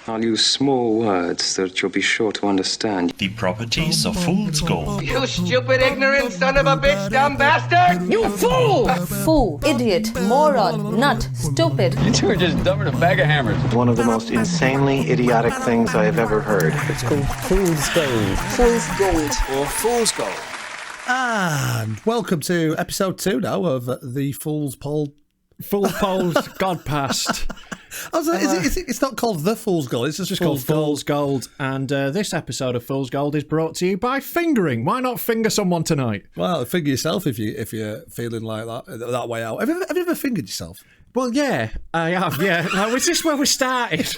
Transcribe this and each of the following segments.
I'll use small words that you'll be sure to understand. The properties of fool's gold. You stupid, ignorant son of a bitch, dumb bastard! You fool! Fool, idiot, moron, nut, stupid. You two are just dumb in a bag of hammers. One of the most insanely idiotic things I have ever heard. It's called fool's gold. Fool's gold. Or fool's gold. And welcome to episode 2 now of the Fool's Poll. Fool's Poll's Godpast. I was like, it's not called the Fool's Gold, it's just called Fool's Gold. And this episode of Fool's Gold is brought to you by fingering. Why not finger someone tonight? Well, finger yourself if you're feeling like that way out. Have you ever fingered yourself? Well, yeah, I have, yeah. Like, was this where we started?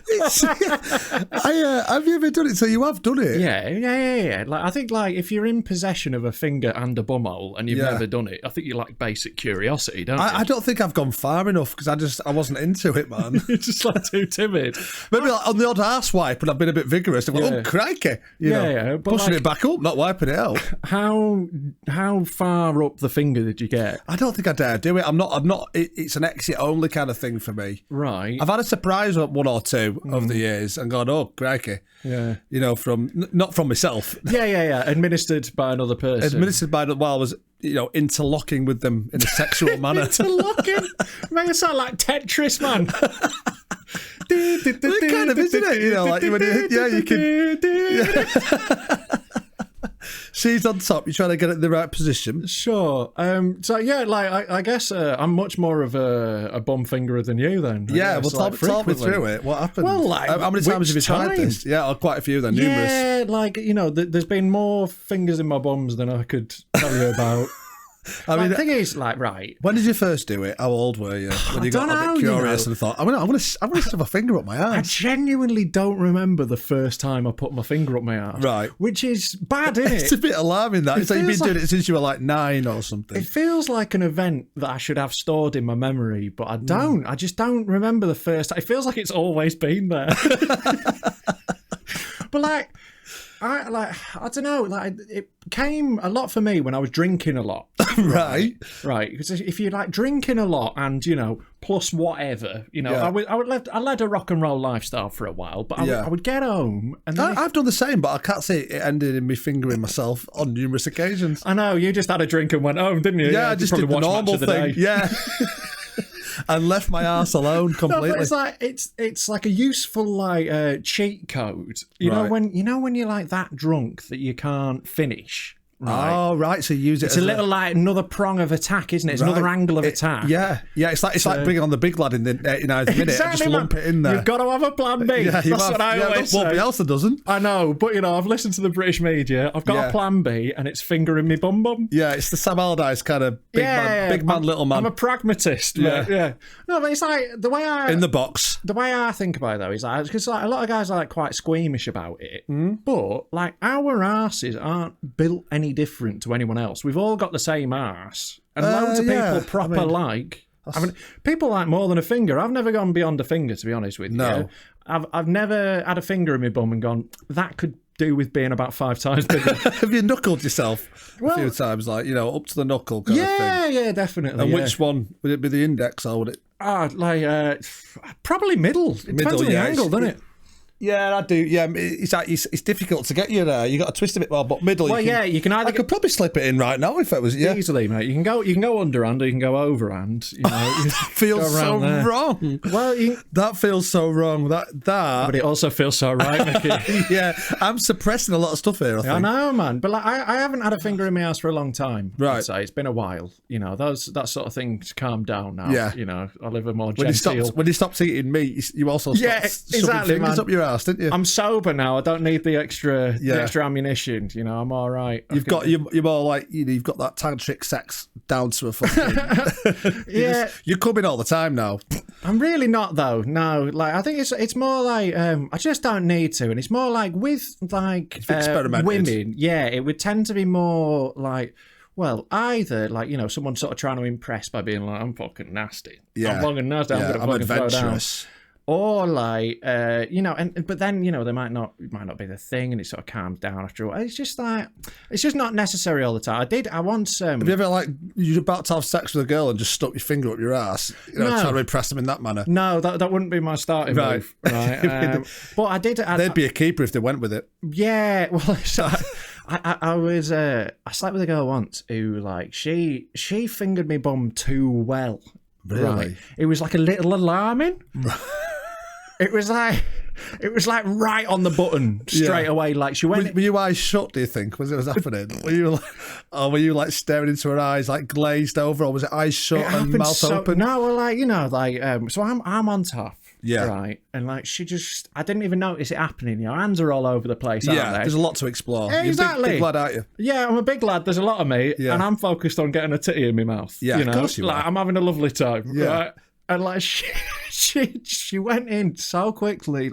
Have you ever done it? So you have done it? Yeah. Like, I think, like, if you're in possession of a finger and a bumhole and you've never done it, I think you like basic curiosity, don't you? I don't think I've gone far enough because I wasn't into it, man. You're just like too timid. Maybe like on the odd arse wipe, and I've been a bit vigorous. I'm like, oh crikey, you know, pushing it back up, not wiping it out. How far up the finger did you get? I don't think I dare do it. I'm not. It's an exit only kind of thing for me. Right. I've had a surprise one or two over the years and gone, oh crikey. Yeah. You know, not from myself. Yeah. Administered by another person. While I was, interlocking with them in a sexual manner. Interlocking? Make it sound like Tetris, man. It kind of, isn't it? You know, like when you can. Yeah. She's on top. You're trying to get it in the right position. Sure. So yeah, like I guess I'm much more of a bum fingerer than you then. Yeah. Well, talk me through it. What happened? Well, like, how many times have you tried this? Yeah, quite a few then. Numerous. Yeah, like there's been more fingers in my bums than I could tell you about. I mean, the thing is, like, right. When did you first do it? How old were you? When you got a bit curious and thought, I'm gonna shove a finger up my ass. I genuinely don't remember the first time I put my finger up my ass. Right. Which is bad, isn't it? It's a bit alarming, that. It's like you've been doing it since you were like 9 or something. It feels like an event that I should have stored in my memory, but I don't. I just don't remember the first time. It feels like it's always been there. But I don't know. Like, it came a lot for me when I was drinking a lot. Right. Because if you're like drinking a lot and plus whatever, I led a rock and roll lifestyle for a while. But I would get home and then I've done the same, but I can't say it ended in me fingering myself on numerous occasions. I know you just had a drink and went home, didn't you? Yeah, I just did the normal thing. Yeah. And left my arse alone completely. No, but it's like a useful cheat code. You know when you're like that drunk that you can't finish. Right. Oh, right. So you use it. It's a little like another prong of attack, isn't it? It's another angle of attack. Yeah. It's like bringing on the big lad in the 89th minute. Exactly, just lump it in there. You've got to have a plan B. Yeah, That's what I always say. Nobody else that doesn't. I know, but I've listened to the British media. I've got a plan B, and it's fingering me bum bum. Yeah, it's the Sam Allardyce kind of big man, little man. I'm a pragmatist. Yeah. No, but it's like the way in the box. The way I think about it though is like because like a lot of guys are like quite squeamish about it, but like our asses aren't built any different to anyone else. We've all got the same arse, and loads of people people like more than a finger. I've never gone beyond a finger, to be honest with you. I've never had a finger in my bum and gone, that could do with being about 5 times bigger. Have you knuckled yourself a few times, like up to the knuckle kind of thing? Yeah, definitely. And which one would it be? The index or would it? Probably middle. It depends on the angle, doesn't it? Yeah, I do. Yeah, it's difficult to get you there. You got to twist a bit more, but middle. Well, you can either. I could probably slip it in right now if it was easily, mate. You can go underhand or you can go overhand. That feels so wrong. Well, that feels so wrong. That. But it also feels so right, Mickey. Yeah, I'm suppressing a lot of stuff here. I think. I know, man. But I haven't had a finger in my ass for a long time. Right. I'd say it's been a while. That sort of thing's calmed down now. Yeah. I live a more genteel. When you stopped eating meat, you also stopped fingers up your ass, didn't you? I'm sober now. I don't need the extra ammunition. I'm all right. You're more like you've got that tantric sex down to a fucking. You're coming all the time now. I'm really not though. No, like I think it's more like I just don't need to, and it's more like with like women. Yeah, it would tend to be more like. Well, either like someone sort of trying to impress by being like, I'm fucking nasty. I'm fucking nasty. I'm gonna fucking throw down. Or like, but then they might not be the thing, and it sort of calms down after a while. It's just not necessary all the time. I once. Have you ever you're about to have sex with a girl and just stuck your finger up your ass, trying to impress them in that manner? No, that wouldn't be my starting move. Right. But I did. They'd be a keeper if they went with it. Yeah. Well, so I slept with a girl once who she fingered me bum too well. Really? Right. It was like a little alarming. It was like right on the button straight away. Like she went. Were your eyes shut? Do you think was happening? Were you staring into her eyes glazed over, or was it eyes shut and mouth open? No, well, so I'm on top. Yeah. Right. And I didn't even notice it happening. Your hands are all over the place. Aren't they? There's a lot to explore. Exactly. You're big lad, aren't you? Yeah, I'm a big lad. There's a lot of me, and I'm focused on getting a titty in my mouth. Yeah, of course you are. I'm having a lovely time. Yeah. Right? And she went in so quickly,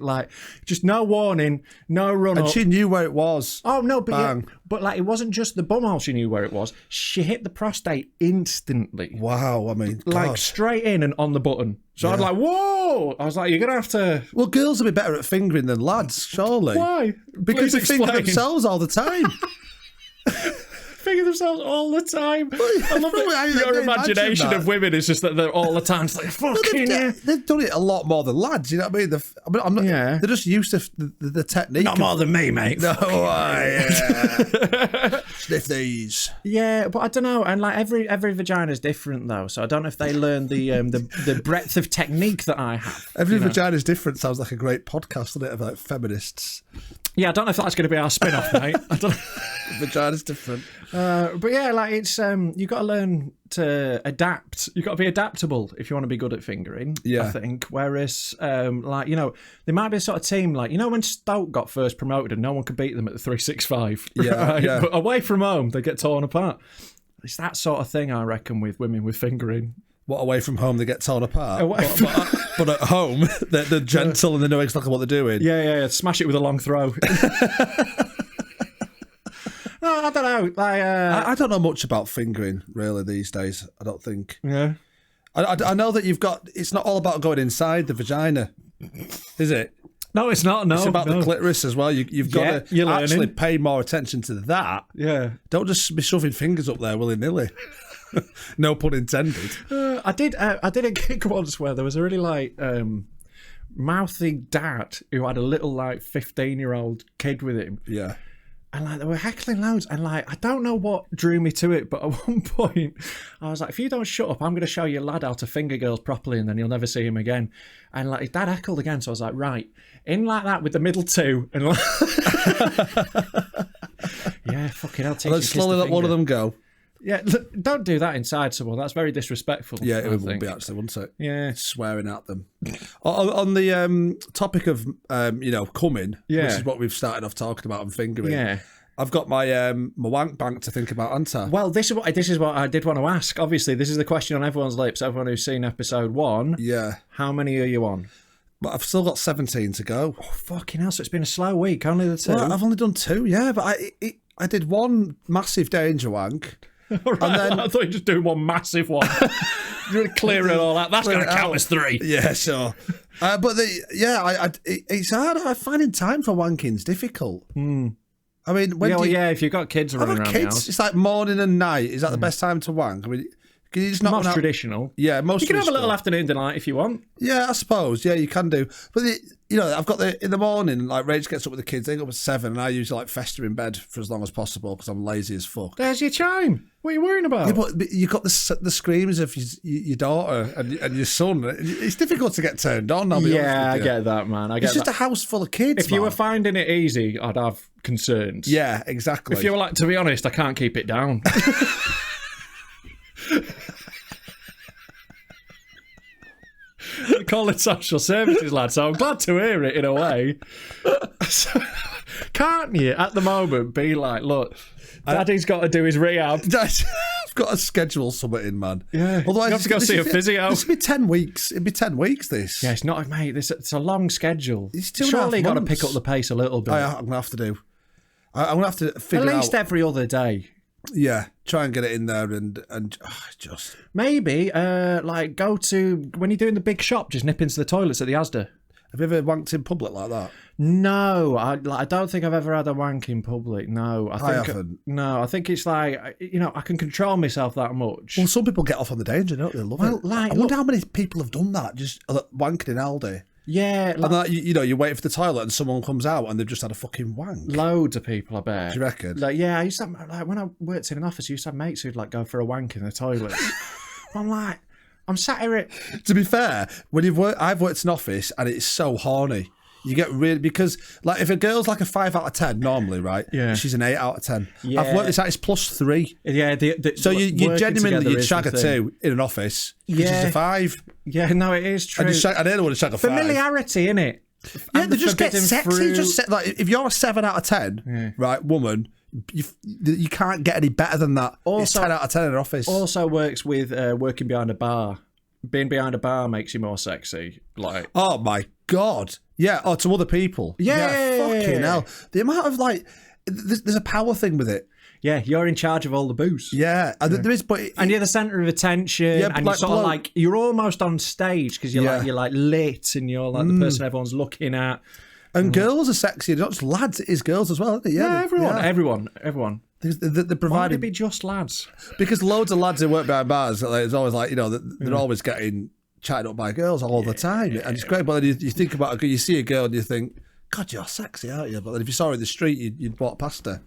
just no warning, no run And up. she knew where it was. Oh no, but Bang. It wasn't just the bumhole. She knew where it was. She hit the prostate instantly. Wow, I mean, God. Straight in and on the button. So I was like, whoa! I was like, you're gonna have to. Well, girls will be better at fingering than lads, surely. Why? Because Please they finger explain. themselves all the time. Finger themselves all the time. I love that your imagination of women is just that they're all the time. It's like, fucking yeah. They've done it a lot more than lads, you know what I mean? I'm not, Yeah. They're just used to the technique. Not more than me, mate. No, yeah. Sniff these. Yeah, but I don't know. And every vagina is different though, so I don't know if they learn the breadth of technique that I have. Every vagina is different. Sounds like a great podcast, doesn't it? Of feminists. Yeah, I don't know if that's going to be our spin-off, mate. I don't. Vagina's different. But yeah, it's you've got to learn to adapt. You've got to be adaptable if you want to be good at fingering. Yeah. I think. Whereas, there might be a sort of team when Stoke got first promoted and no one could beat them at the 365. Yeah, right? yeah. But away from home, they get torn apart. It's that sort of thing, I reckon, with women with fingering. What, away from home they get torn apart? But at home, they're gentle and they know exactly what they're doing. Yeah. Smash it with a long throw. No, I don't know. I don't know much about fingering, really, these days. I don't think. Yeah. I know that it's not all about going inside the vagina, is it? No, it's not. No, it's about the clitoris as well. You've got to actually pay more attention to that. Yeah. Don't just be shoving fingers up there willy-nilly. No pun intended. I did a gig once where there was a really mouthy dad who had a little 15-year-old kid with him. Yeah. And they were heckling loads, and I don't know what drew me to it, but at one point I was like, if you don't shut up, I'm going to show your lad how to finger girls properly, and then you'll never see him again. And his dad heckled again, so I was like, right, in like that with the middle two, and yeah, fucking hell, let's slowly let one of them go. Yeah, don't do that inside someone. That's very disrespectful. Yeah, it would be actually, wouldn't it? Yeah, swearing at them. On the topic of coming, which is what we've started off talking about, and fingering. Yeah, I've got my wank bank to think about, haven't I? Well, this is what I did want to ask. Obviously, this is the question on everyone's lips. Everyone who's seen episode 1. Yeah. How many are you on? But I've still got 17 to go. Oh, fucking hell! So it's been a slow week. Only the 2. Well, I've only done 2. Yeah, but I did one massive danger wank. Right, and then I thought you were just doing one massive one. You're clearing all that. That's going to count as 3. Yeah, sure. But it's hard. Finding time for wanking's difficult. I mean, if you've got kids running around the house, it's like morning and night. Is that the best time to wank? I mean, can you just not most traditional? Yeah, most. You can have a little afternoon delight if you want. Yeah, I suppose. Yeah, you can do. But I've got in the morning. Rach gets up with the kids. They get up at 7, and I usually fester in bed for as long as possible because I'm lazy as fuck. There's your chime. What are you worrying about? Yeah, but you've got the screams of your daughter and your son. It's difficult to get turned on. I get that, man. It's just a house full of kids. If you were finding it easy, I'd have concerns. Yeah, exactly. If you were like, to be honest, I can't keep it down. They call it social services, lad, so I'm glad to hear it in a way. So, can't you, at the moment, be like, look, Daddy's got to do his rehab. I've got to schedule something in, man. Yeah. Otherwise, you have to go see a physio. This will be 10 weeks. It'd be 10 weeks, this. Yeah, it's not, mate. It's a long schedule. It's 2.5 Surely you got to months. pick up the pace a little bit. I'm going to have to do. I'm going to have to figure out. At least every other day. Yeah, try and get it in there and just... Maybe, go to, when you're doing the big shop, just nip into the toilets at the Asda. Have you ever wanked in public like that? No, I don't think I've ever had a wank in public. No, I haven't. No, I think it's like, I can control myself that much. Well, some people get off on the danger, don't they? They love it. Like, I wonder how many people have done that, just wanking in Aldi. Yeah. And that, you're waiting for the toilet and someone comes out and they've just had a fucking wank. Loads of people, I bet. Do you reckon? Like, yeah, I used to have, like, when I worked in an office, I used to have mates who'd like go for a wank in the toilet. I'm like, I'm sat here at... To be fair, when I've worked in an office and it's so horny. You get really, because like if a girl's like a 5 out of 10 normally, right? Yeah. She's an 8 out of 10. Yeah. I've worked this out, it's +3. Yeah. So you genuinely, you'd shag a 2 in an office. Yeah. She's a 5. Yeah, no, it is true. I don't want to shag a 5. Familiarity, innit? Yeah, they just get sexy. Just like if you're a 7 out of 10, right, woman, you can't get any better than that. Also, it's 10 out of 10 in an office. Also works with working behind a bar. Being behind a bar makes you more sexy. Like, oh my God. Yeah, to other people. Yeah. Fucking hell. The amount of like, there's a power thing with it. Yeah, you're in charge of all the booze. Yeah, there is, and you're the centre of attention. Yeah, and you're almost on stage because you're like lit, and you're like the person everyone's looking at. And girls are sexy, not just lads. It is girls as well, isn't it? Yeah, everyone. They're providing. Why would it be just lads? Because loads of lads who work behind bars, it's always like, they're always getting chatted up by girls all the time, and it's great. But then you think about you see a girl and you think, God, you're sexy, aren't you? But then if you saw her in the street, you'd walk past her.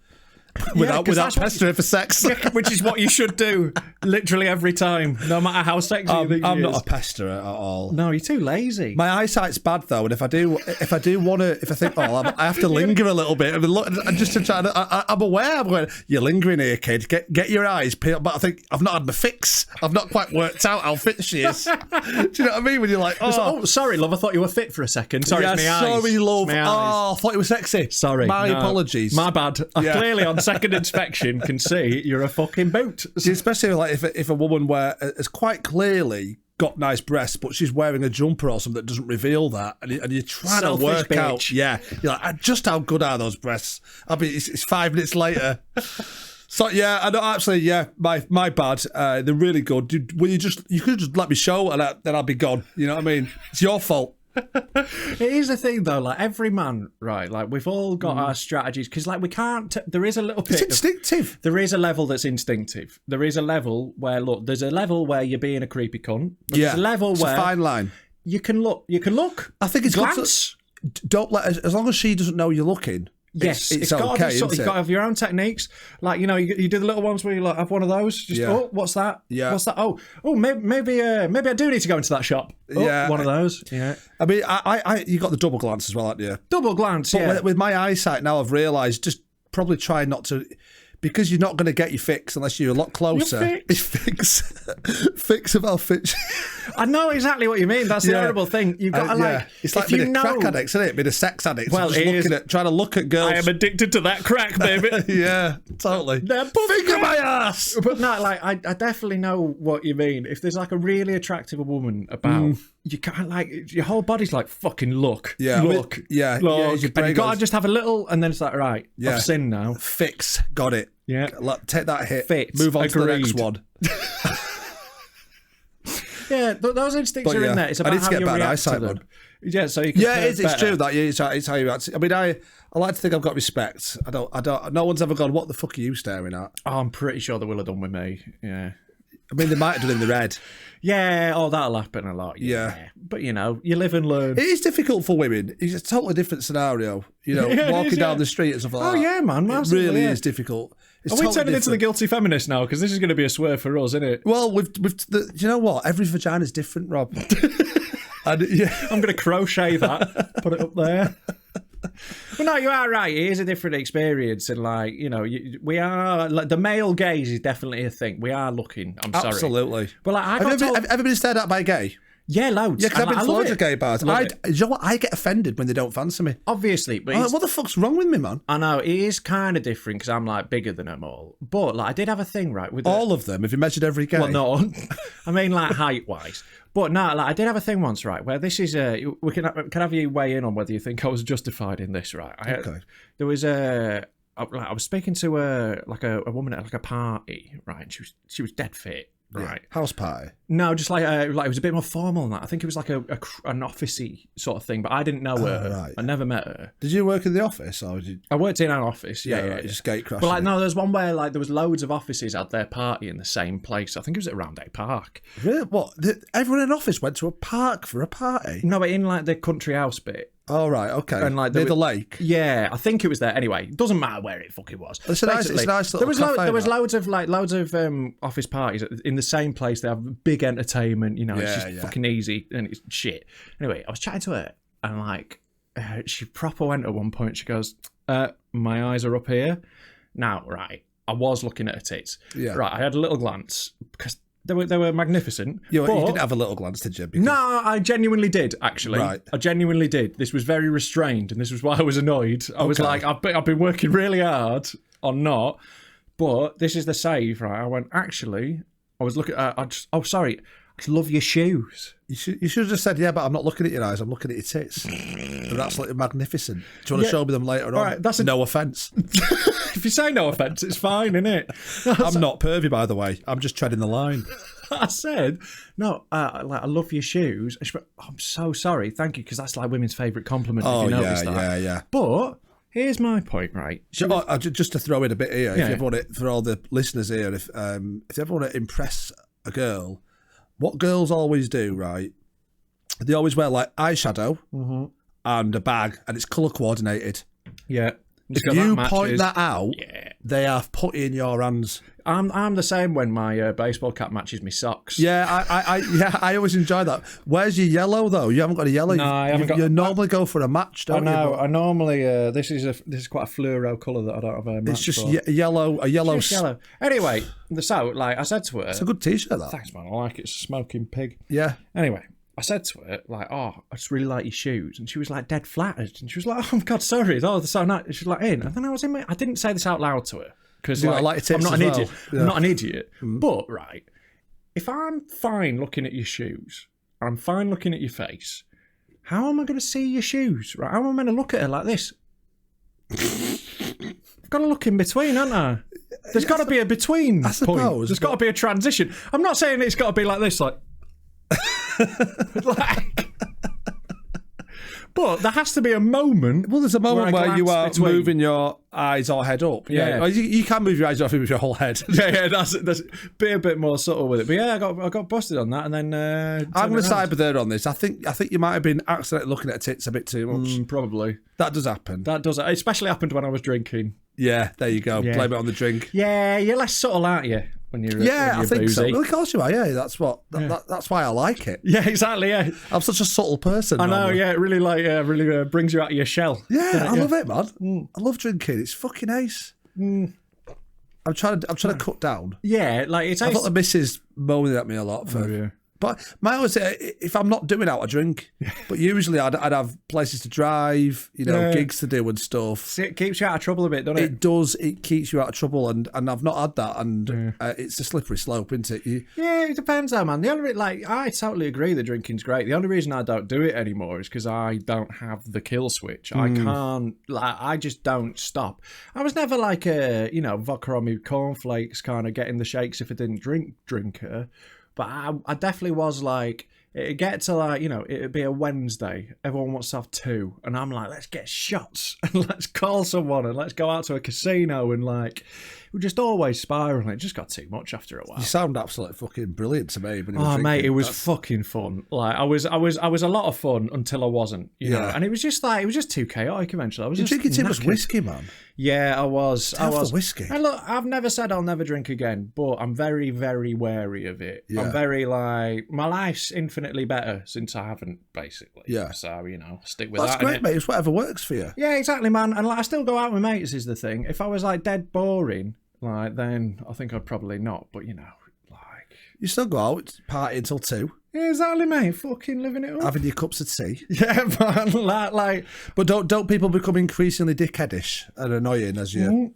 Without pestering her for sex. Which is what you should do literally every time, no matter how sexy you think I'm not a pesterer at all. No, you're too lazy. My eyesight's bad though, and if I think, I have to linger a little bit. I'm just trying to. I'm aware. I'm going. You're lingering here, kid. Get your eyes peeled. But I think I've not had my fix. I've not quite worked out how fit she is. Do you know what I mean? When you're like, oh, sorry, love. I thought you were fit for a second. Sorry, yeah, it's my eyes. Sorry, love. I thought you were sexy. Sorry, my apologies. My bad. I clearly on second inspection can see you're a fucking boot. Especially like if a woman has quite clearly got nice breasts, but she's wearing a jumper or something that doesn't reveal that, and you're trying to work out. Yeah, you're like, just how good are those breasts? It's 5 minutes later. So yeah, I know absolutely. Yeah, my bad. They're really good. You could just let me show, and then I'll be gone. You know what I mean? It's your fault. It is the thing though, like every man, right? Like we've all got our strategies because, like, we can't. There is a little bit. It's instinctive. There is a level that's instinctive. There is a level where there's a level where you're being a creepy cunt. But there's a level where a fine line. You can look. I think it's glance. Don't let as long as she doesn't know you're looking. Yes, it's okay. You've got to have your own techniques. Like, you do the little ones where you like have one of those. Just, oh, what's that? Yeah. What's that? Oh, maybe I do need to go into that shop. Oh, yeah, one of those. Yeah. I mean, you got the double glance as well, haven't you? Double glance. But with my eyesight now, I've realised just probably try not to. Because you're not going to get your fix unless you're a lot closer. It's fix of our fix. I know exactly what you mean. That's the horrible thing. You've got to It's like being a crack addict, isn't it? Being a sex addict. Well, trying to look at girls. I am addicted to that crack, baby. Yeah, totally. Finger my ass. But no, like I definitely know what you mean. If there's like a really attractive woman about, you can't like your whole body's like fucking look. Yeah, look. Yeah, look. And you got to just have a little, and then it's like, right, I've sinned now. Fix, got it. Yeah, take that hit. Fit. Move on to the next one. Yeah, those instincts are in there. It's about how you react to them. Yeah, so you can. Yeah, it's true that. Yeah, it's how you react. I mean, I like to think I've got respect. I don't. No one's ever gone, what the fuck are you staring at? Oh, I'm pretty sure they will have done with me. Yeah. I mean, they might have done in the red. Yeah, that'll happen a lot. Yeah. But, you live and learn. It is difficult for women. It's a totally different scenario. Walking down the street and stuff like that. Oh, yeah, man. It really is difficult. Are we turning into the guilty feminist now? Because this is going to be a swear for us, isn't it? Well, you know what? Every vagina is different, Rob. I'm going to crochet that, put it up there. Well, no, you are right. It is a different experience, and we are like the male gaze is definitely a thing. We are looking. I'm sorry, absolutely. But have you ever been stared at by a gay? Yeah, loads. Yeah, because I've been to loads of gay bars. You know what? I get offended when they don't fancy me. Obviously, but what the fuck's wrong with me, man? I know it is kind of different because I'm like bigger than them all. But I did have a thing with all of them. Have you measured every gay? Well, no. I mean, like height wise. But no, I did have a thing once, right, where this is we can have you weigh in on whether you think I was justified in this, right? Okay. There was I was speaking to a woman at like a party, right? And she was dead fit, right? House party. No, just like it was a bit more formal than that. I think it was like an officey sort of thing, but I didn't know her. Right. I never met her. Did you work in the office, or did you? I worked in an office. Yeah. Right, just gate crashing. But like, no, there's one where like there was loads of offices had their party in the same place. I think it was at Roundhay Park. Really? What? Everyone in office went to a park for a party? No, but in like the country house bit. Oh, right, okay. And like near the lake? Yeah, I think it was there. Anyway, it doesn't matter where it fucking was. It's a nice little cafe. There was loads of office parties in the same place. They have big entertainment, it's just fucking easy and it's shit. Anyway, I was chatting to her and like she proper went at one point. She goes, my eyes are up here. Now, right, I was looking at her tits. Yeah. Right, I had a little glance because they were magnificent. You didn't have a little glance, did you? No, I genuinely did, actually. Right. I genuinely did. This was very restrained, and this was why I was annoyed. I was like, I've been working really hard on not, but this is the save, right? I went, actually, I was looking at, sorry, I love your shoes. You should have just said, yeah, but I'm not looking at your eyes, I'm looking at your tits. They're absolutely magnificent. Do you want to show me them later on? Right, no offence. If you say no offence, it's fine, isn't it? I'm not pervy, by the way. I'm just treading the line. I said, no, I love your shoes. And she went, I'm so sorry, thank you, because that's like women's favourite compliment, if you notice that. Yeah. But here's my point, right? Just to throw in a bit here, if you ever want it, for all the listeners here, if you ever want to impress a girl, what girls always do, right? They always wear like eyeshadow and a bag, and it's colour coordinated. Yeah. If you point that out, they have put in your hands. I'm the same when my baseball cap matches my socks. Yeah, I always enjoy that. Where's your yellow though? You haven't got a yellow. No, I haven't got. You normally go for a match, don't you? I normally. This is quite a fluoro colour that I don't have a match. It's just for. yellow. Just yellow. Anyway, so like I said to her, it's a good t-shirt. That. Thanks, man. I like it. It's a smoking pig. Yeah. Anyway. I said to her, like, I just really like your shoes. And she was like dead flattered. And she was like, oh, God, sorry. Oh, they're so nice. And she was like, in. And then I was in I didn't say this out loud to her. Because I'm not an idiot. Yeah. I'm not an idiot. But, right, if I'm fine looking at your shoes, I'm fine looking at your face, how am I going to see your shoes? Right? How am I going to look at her like this? I've got to look in between, haven't I? There's got to be a between I suppose, point. There's got to be a transition. I'm not saying it's got to be like this, like... But there has to be a moment. Well, there's a moment where you are moving your eyes or head up. Yeah. You can move your eyes off with your whole head. Yeah, that's be a bit more subtle with it. But yeah, I got busted on that, and then I'm going to side with her on this. I think you might have been accidentally looking at tits a bit too much. Probably. That does happen. That does. It especially happened when I was drinking. Yeah, there you go. Yeah. Blame it on the drink. Yeah, you're less subtle, aren't you? When you're I think boozy. so. Well, of course you are. Yeah, that's why I like it. Yeah, exactly. Yeah, I'm such a subtle person. I know. Normally. Yeah, it really brings you out of your shell. Yeah, I love it, man. I love drinking. It's fucking ace. I'm trying to cut down. Yeah, like it's. I've got the missus moaning at me a lot for. But my always say, if I'm not doing out, I drink. But usually I'd have places to drive, gigs to do and stuff. It keeps you out of trouble a bit, doesn't it? It does. It keeps you out of trouble, and I've not had that, and it's a slippery slope, isn't it? Yeah, it depends though, man. The only I totally agree that drinking's great. The only reason I don't do it anymore is because I don't have the kill switch. I can't. I just don't stop. I was never like a vodka on me cornflakes kind of getting the shakes if I didn't drink her. But I definitely was like, it'd get to like, it'd be a Wednesday. Everyone wants to have two. And I'm like, let's get shots and let's call someone and let's go out to a casino. And like, we just always spiraling. It just got too much after a while. You sound absolutely fucking brilliant to me. Mate, it was fucking fun. Like I was a lot of fun until I wasn't, you know. And it was just too chaotic eventually. I was just drinking too much whiskey, man. Yeah, I was. Whiskey. And look, I've never said I'll never drink again, but I'm very, very wary of it. Yeah. I'm very like, my life's infinitely better since I haven't, basically. Yeah. So, stick with that. That's great, mate. It's whatever works for you. Yeah, exactly, man. And like, I still go out with mates is the thing. If I was like dead boring, like then I think I'd probably not. But you still go out, party until 2. Yeah, exactly, mate. Fucking living it up. Having your cups of tea. Yeah, man. Like, but don't people become increasingly dickheadish and annoying as you?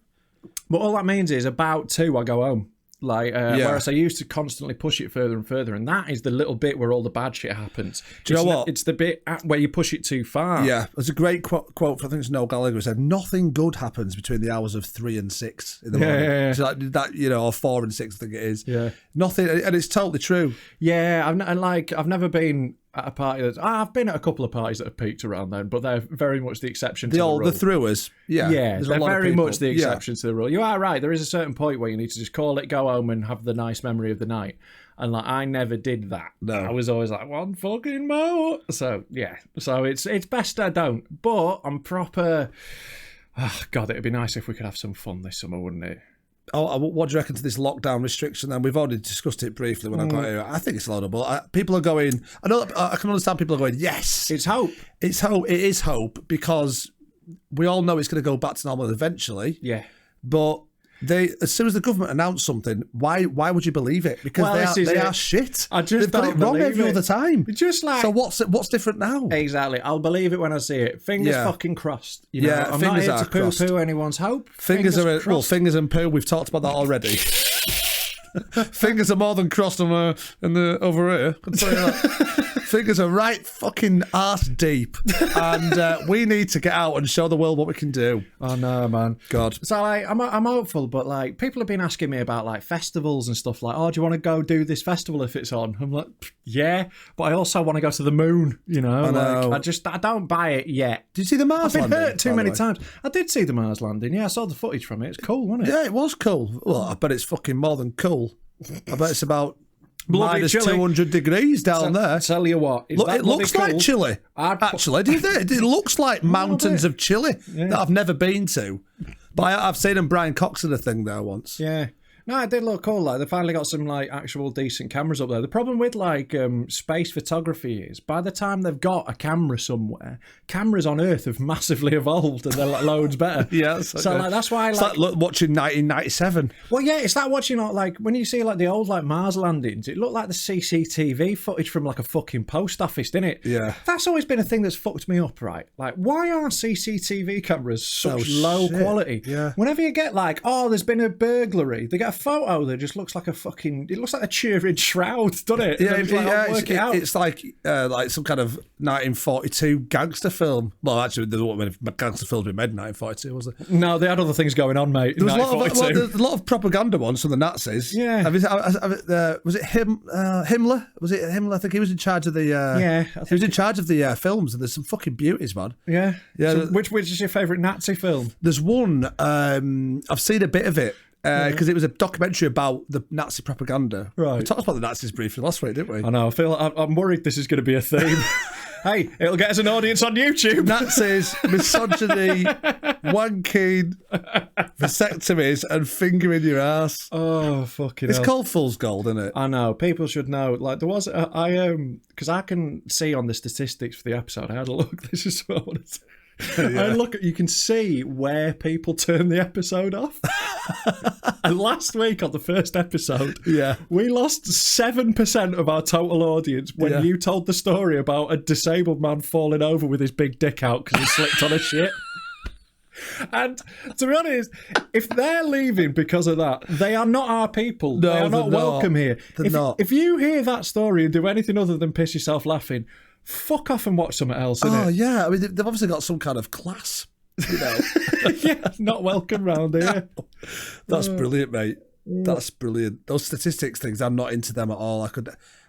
But all that means is about 2 I go home. Whereas I used to constantly push it further and further, and that is the little bit where all the bad shit happens. Do you know what? It's the bit where you push it too far. Yeah, there's a great quote from, I think it's Noel Gallagher, who said, "Nothing good happens between the hours of 3 and 6 in the morning." Yeah. So like that, or 4 and 6, I think it is. Yeah, nothing, and it's totally true. Yeah, I've never been at a party I've been at a couple of parties that have peaked around then, but they're very much the exception to the rule. The throwers, yeah, they're very much the exception to the rule. You are right. There is a certain point where you need to just call it, go home, and have the nice memory of the night. And I never did that. No. I was always like, one fucking more. So yeah, so it's best I don't. But I'm proper. Oh God, it'd be nice if we could have some fun this summer, wouldn't it? Oh, what do you reckon to this lockdown restriction? Then we've already discussed it briefly when I got here. I think it's laudable. People are going. I can understand people are going. Yes, it's hope. It's hope. It is hope because we all know it's going to go back to normal eventually. Yeah, but as soon as the government announced something, why would you believe it? Because they are shit. They've got it wrong every other time. Just like, so what's different now? Exactly. I'll believe it when I see it. Fingers fucking crossed. You know, I'm fingers not here are to poo-poo anyone's hope. Fingers and poo. We've talked about that already. Fingers are more than crossed in the over here. I'll tell you that. Fingers are right fucking arse deep, and we need to get out and show the world what we can do. Oh no, man! God. So I'm hopeful, but like people have been asking me about like festivals and stuff. Like, oh, do you want to go do this festival if it's on? I'm like, yeah, but I also want to go to the moon. You know, I don't buy it yet. Did you see the Mars landing? I've been hurt too many times. I did see the Mars landing. Yeah, I saw the footage from it. It's cool, wasn't it? Yeah, it was cool. Well, I bet it's fucking more than cool. I bet it's about bloody minus chilly. 200 degrees down there. Tell you what, it looks like Chile. Actually, it looks like mountains of Chile that I've never been to. But I've seen them Brian Cox in a thing there once. Yeah. No, it did look cool. Like they finally got some like actual decent cameras up there. The problem with like space photography is by the time they've got a camera somewhere, cameras on Earth have massively evolved and they're like loads better. Yeah, so like that's why it's like watching 1997. Well, yeah, it's like watching like when you see like the old like Mars landings, it looked like the CCTV footage from like a fucking post office, didn't it? Yeah, that's always been a thing that's fucked me up, right? Like, why are CCTV cameras such low quality? Yeah. Whenever you get like, oh, there's been a burglary, they get a photo that just looks like it looks like a cheering shroud, doesn't it? It's like some kind of 1942 gangster film. Well, actually, there wasn't many gangster films been made in 1942, was there? No, they had other things going on, mate. There was a lot of propaganda ones from the Nazis. Yeah. Was it Himmler? Was it Himmler? I think he was in charge of the. He was in charge of the films, and there's some fucking beauties, man. Yeah. Yeah. So which is your favourite Nazi film? There's one. I've seen a bit of it. Because it was a documentary about the Nazi propaganda. Right. We talked about the Nazis briefly last week, didn't we? I know. I'm worried this is going to be a theme. Hey, it'll get us an audience on YouTube. Nazis, misogyny, wanking, vasectomies, and fingering your ass. Oh, fucking hell. It's called Fool's Gold, isn't it? I know. People should know. Like, there was... because I can see on the statistics for the episode, I had a look. This is what I wanted to... And you can see where people turn the episode off. And last week on the first episode, we lost 7% of our total audience when you told the story about a disabled man falling over with his big dick out because he slipped on a shit. And to be honest, if they're leaving because of that, they are not our people. No, they are not welcome here. They're not. If you hear that story and do anything other than piss yourself laughing, fuck off and watch something else, innit? Oh, yeah. I mean, they've obviously got some kind of class, you know. Yeah, not welcome round here. That's brilliant, mate. That's brilliant. Those statistics things, I'm not into them at all.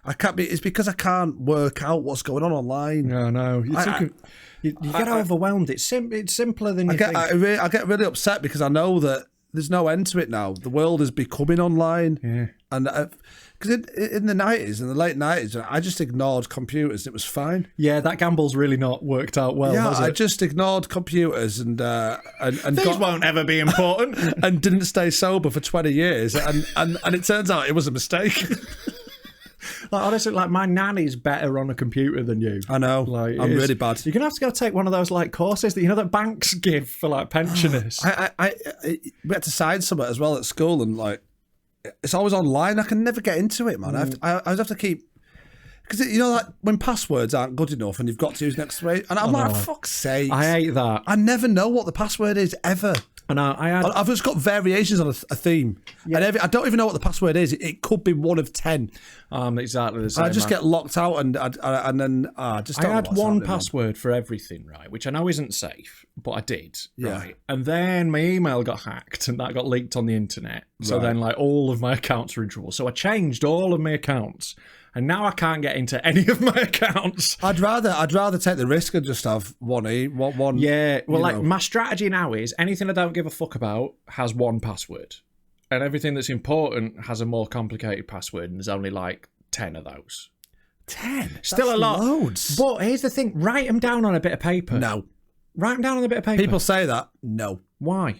I can't be. It's because I can't work out what's going on online. No. You get overwhelmed. It's simpler than you think. I get really upset because I know that there's no end to it now. The world is becoming online. Yeah. And because in the 90s, in the late 90s, I just ignored computers. It was fine. Yeah, that gamble's really not worked out well, has it? I just ignored computers and these won't ever be important. And didn't stay sober for 20 years. And it turns out it was a mistake. Like, honestly, like my nanny's better on a computer than you. I know. Like, I'm really bad. You're gonna have to go take one of those like courses that that banks give for like pensioners. We had to sign something as well at school, and like it's always online. I can never get into it, man. I have to keep. Because, like when passwords aren't good enough and you've got to use next way. And I'm like, fuck's sake. I hate that. I never know what the password is, ever. And I've just got variations on a theme, and I don't even know what the password is. It could be one of 10. Exactly the same. I just get locked out, and then I just. Don't I know had what's one happening, password for everything, right? Which I know isn't safe, but I did. Yeah. Right, and then my email got hacked, and that got leaked on the internet. So then, like, all of my accounts were in trouble. So I changed all of my accounts. And now I can't get into any of my accounts. I'd rather take the risk and just have one. Yeah, well, like my strategy now is anything I don't give a fuck about has one password, and everything that's important has a more complicated password. And there's only like 10 of those. 10, still that's a lot. Loads. But here's the thing: write them down on a bit of paper. No, write them down on a bit of paper. People say that. No. Why?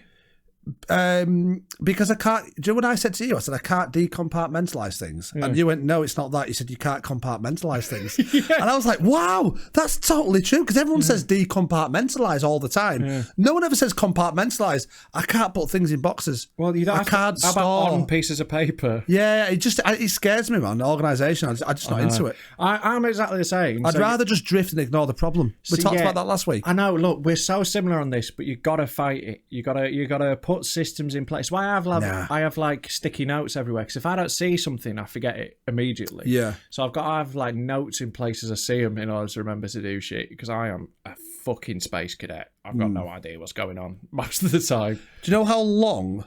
Because I can't. Do you know what I said to you? I said I can't decompartmentalize things, and you went, "No, it's not that." You said you can't compartmentalize things, and I was like, "Wow, that's totally true." Because everyone says decompartmentalize all the time. Yeah. No one ever says compartmentalize. I can't put things in boxes. Well, you don't. I can't store on pieces of paper. Yeah, it scares me, man. Organisation. I'm just not into it. I'm exactly the same. I'd rather just drift and ignore the problem. We talked about that last week. I know. Look, we're so similar on this, but you got to fight it. You got to put systems in place. Why I have like sticky notes everywhere, because if I don't see something I forget it immediately. Yeah, so I've got to have like notes in place as I see them in order to remember to do shit, because I am a fucking space cadet. I've got no idea what's going on most of the time. Do you know how long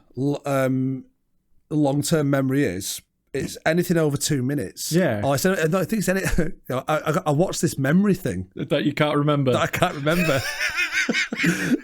long-term memory is? It's anything over 2 minutes. Yeah. I said, I think it's I watched this memory thing that you can't remember. That I can't remember.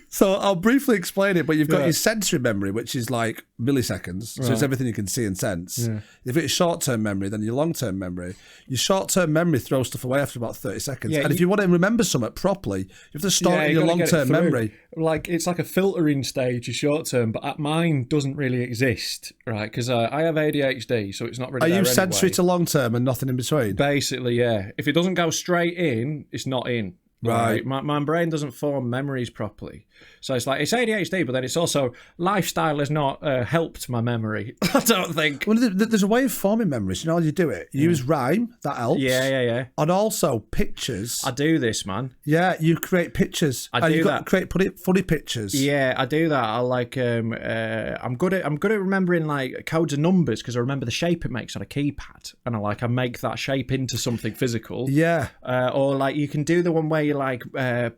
So I'll briefly explain it, but you've got your sensory memory, which is like milliseconds. So it's everything you can see and sense. Yeah. If it's short-term memory, then your long-term memory. Your short-term memory throws stuff away after about 30 seconds. Yeah, and if you want to remember something properly, you have to store it in your long-term memory. Like, it's like a filtering stage, your short-term, but mine doesn't really exist, right? Because I have ADHD, so it's not really. Are you sensory to long-term and nothing in between? Basically, yeah. If it doesn't go straight in, it's not in. Right. My brain doesn't form memories properly. So it's like, it's ADHD, but then it's also lifestyle has not helped my memory, I don't think. Well, there's a way of forming memories. You know how you do it? You use rhyme, that helps. Yeah. And also pictures. I do this, man. Yeah, you create pictures. You've got to create funny pictures. Yeah, I do that. I like I'm good at remembering like codes of numbers, because I remember the shape it makes on a keypad, and I make that shape into something physical. Yeah. Or like you can do the one where you like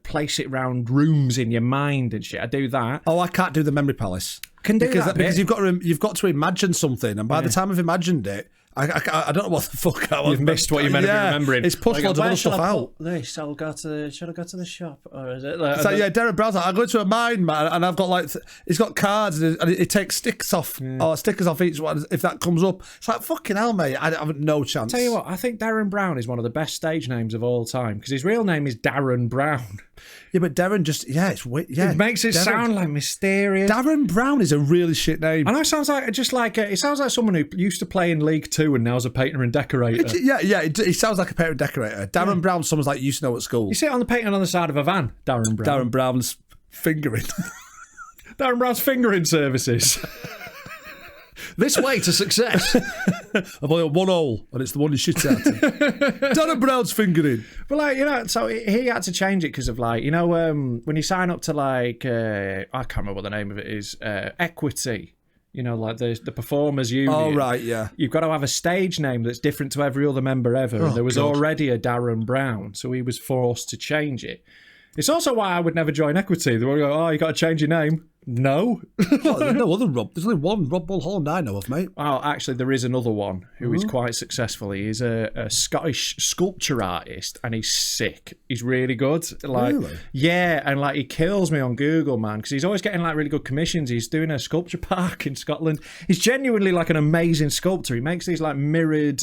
place it around rooms in your mind and shit. I do that. Oh, I can't do the memory palace. Can do that because you've got to imagine something, and by the time I've imagined it, I don't know what the fuck I was. You've missed what you meant to be remembering. It's pushed loads of other stuff out. This, should I go to the shop, or is it? So yeah, Darren Brown's like, I go to a mine, man, and I've got like, he's got cards, and it takes stickers off each one if that comes up. It's like, fucking hell, mate, I have no chance. Tell you what, I think Darren Brown is one of the best stage names of all time, because his real name is Darren Brown. Yeah, but Darren it's weird. Yeah, it makes it sound like mysterious. Darren Brown is a really shit name. I know it sounds like it sounds like someone who used to play in League Two and now's a painter and decorator. It sounds like a painter and decorator. Darren Brown, someone's like you used to know at school. You see it on the painting on the side of a van. Darren Brown. Darren Brown's fingering. Darren Brown's fingering services. This way to success. I've only got one hole, and it's the one you shit out. Darren Brown's fingering. But like, you know, so he had to change it because of like, you know, when you sign up to like, I can't remember what the name of it is, Equity. You know, like the performers union. Oh, right, yeah. You've got to have a stage name that's different to every other member ever. And there was already a Darren Brown, so he was forced to change it. It's also why I would never join Equity. They want to go, oh, you got to change your name. No. Well, there's no other Rob. There's only one Rob Mulholland I know of, mate. Oh, actually, there is another one who is quite successful. He is a Scottish sculpture artist, and he's sick. He's really good. Like, really? Yeah, and like he kills me on Google, man, because he's always getting like really good commissions. He's doing a sculpture park in Scotland. He's genuinely like an amazing sculptor. He makes these like mirrored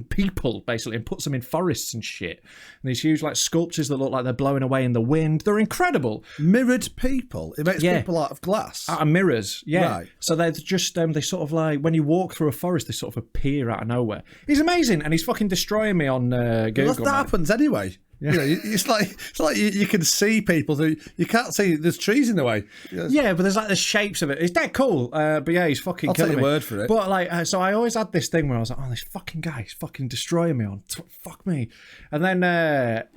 people, basically, and puts them in forests and shit. And these huge like sculptures that look like they're blowing away in the wind. They're incredible. Mirrored people? It makes people out of glass? Out of mirrors, yeah. Right. So they're just, they sort of like, when you walk through a forest, they sort of appear out of nowhere. He's amazing, and he's fucking destroying me on Google. Well, that happens anyway. You know, it's like you can see people who you can't see. There's trees in the way. Yeah, but there's like the shapes of it. It's dead cool. But yeah, he's fucking I'll take killing your me. word for it. But like, so I always had this thing where I was like, oh, this fucking guy, he's fucking destroying me on. Fuck me. And then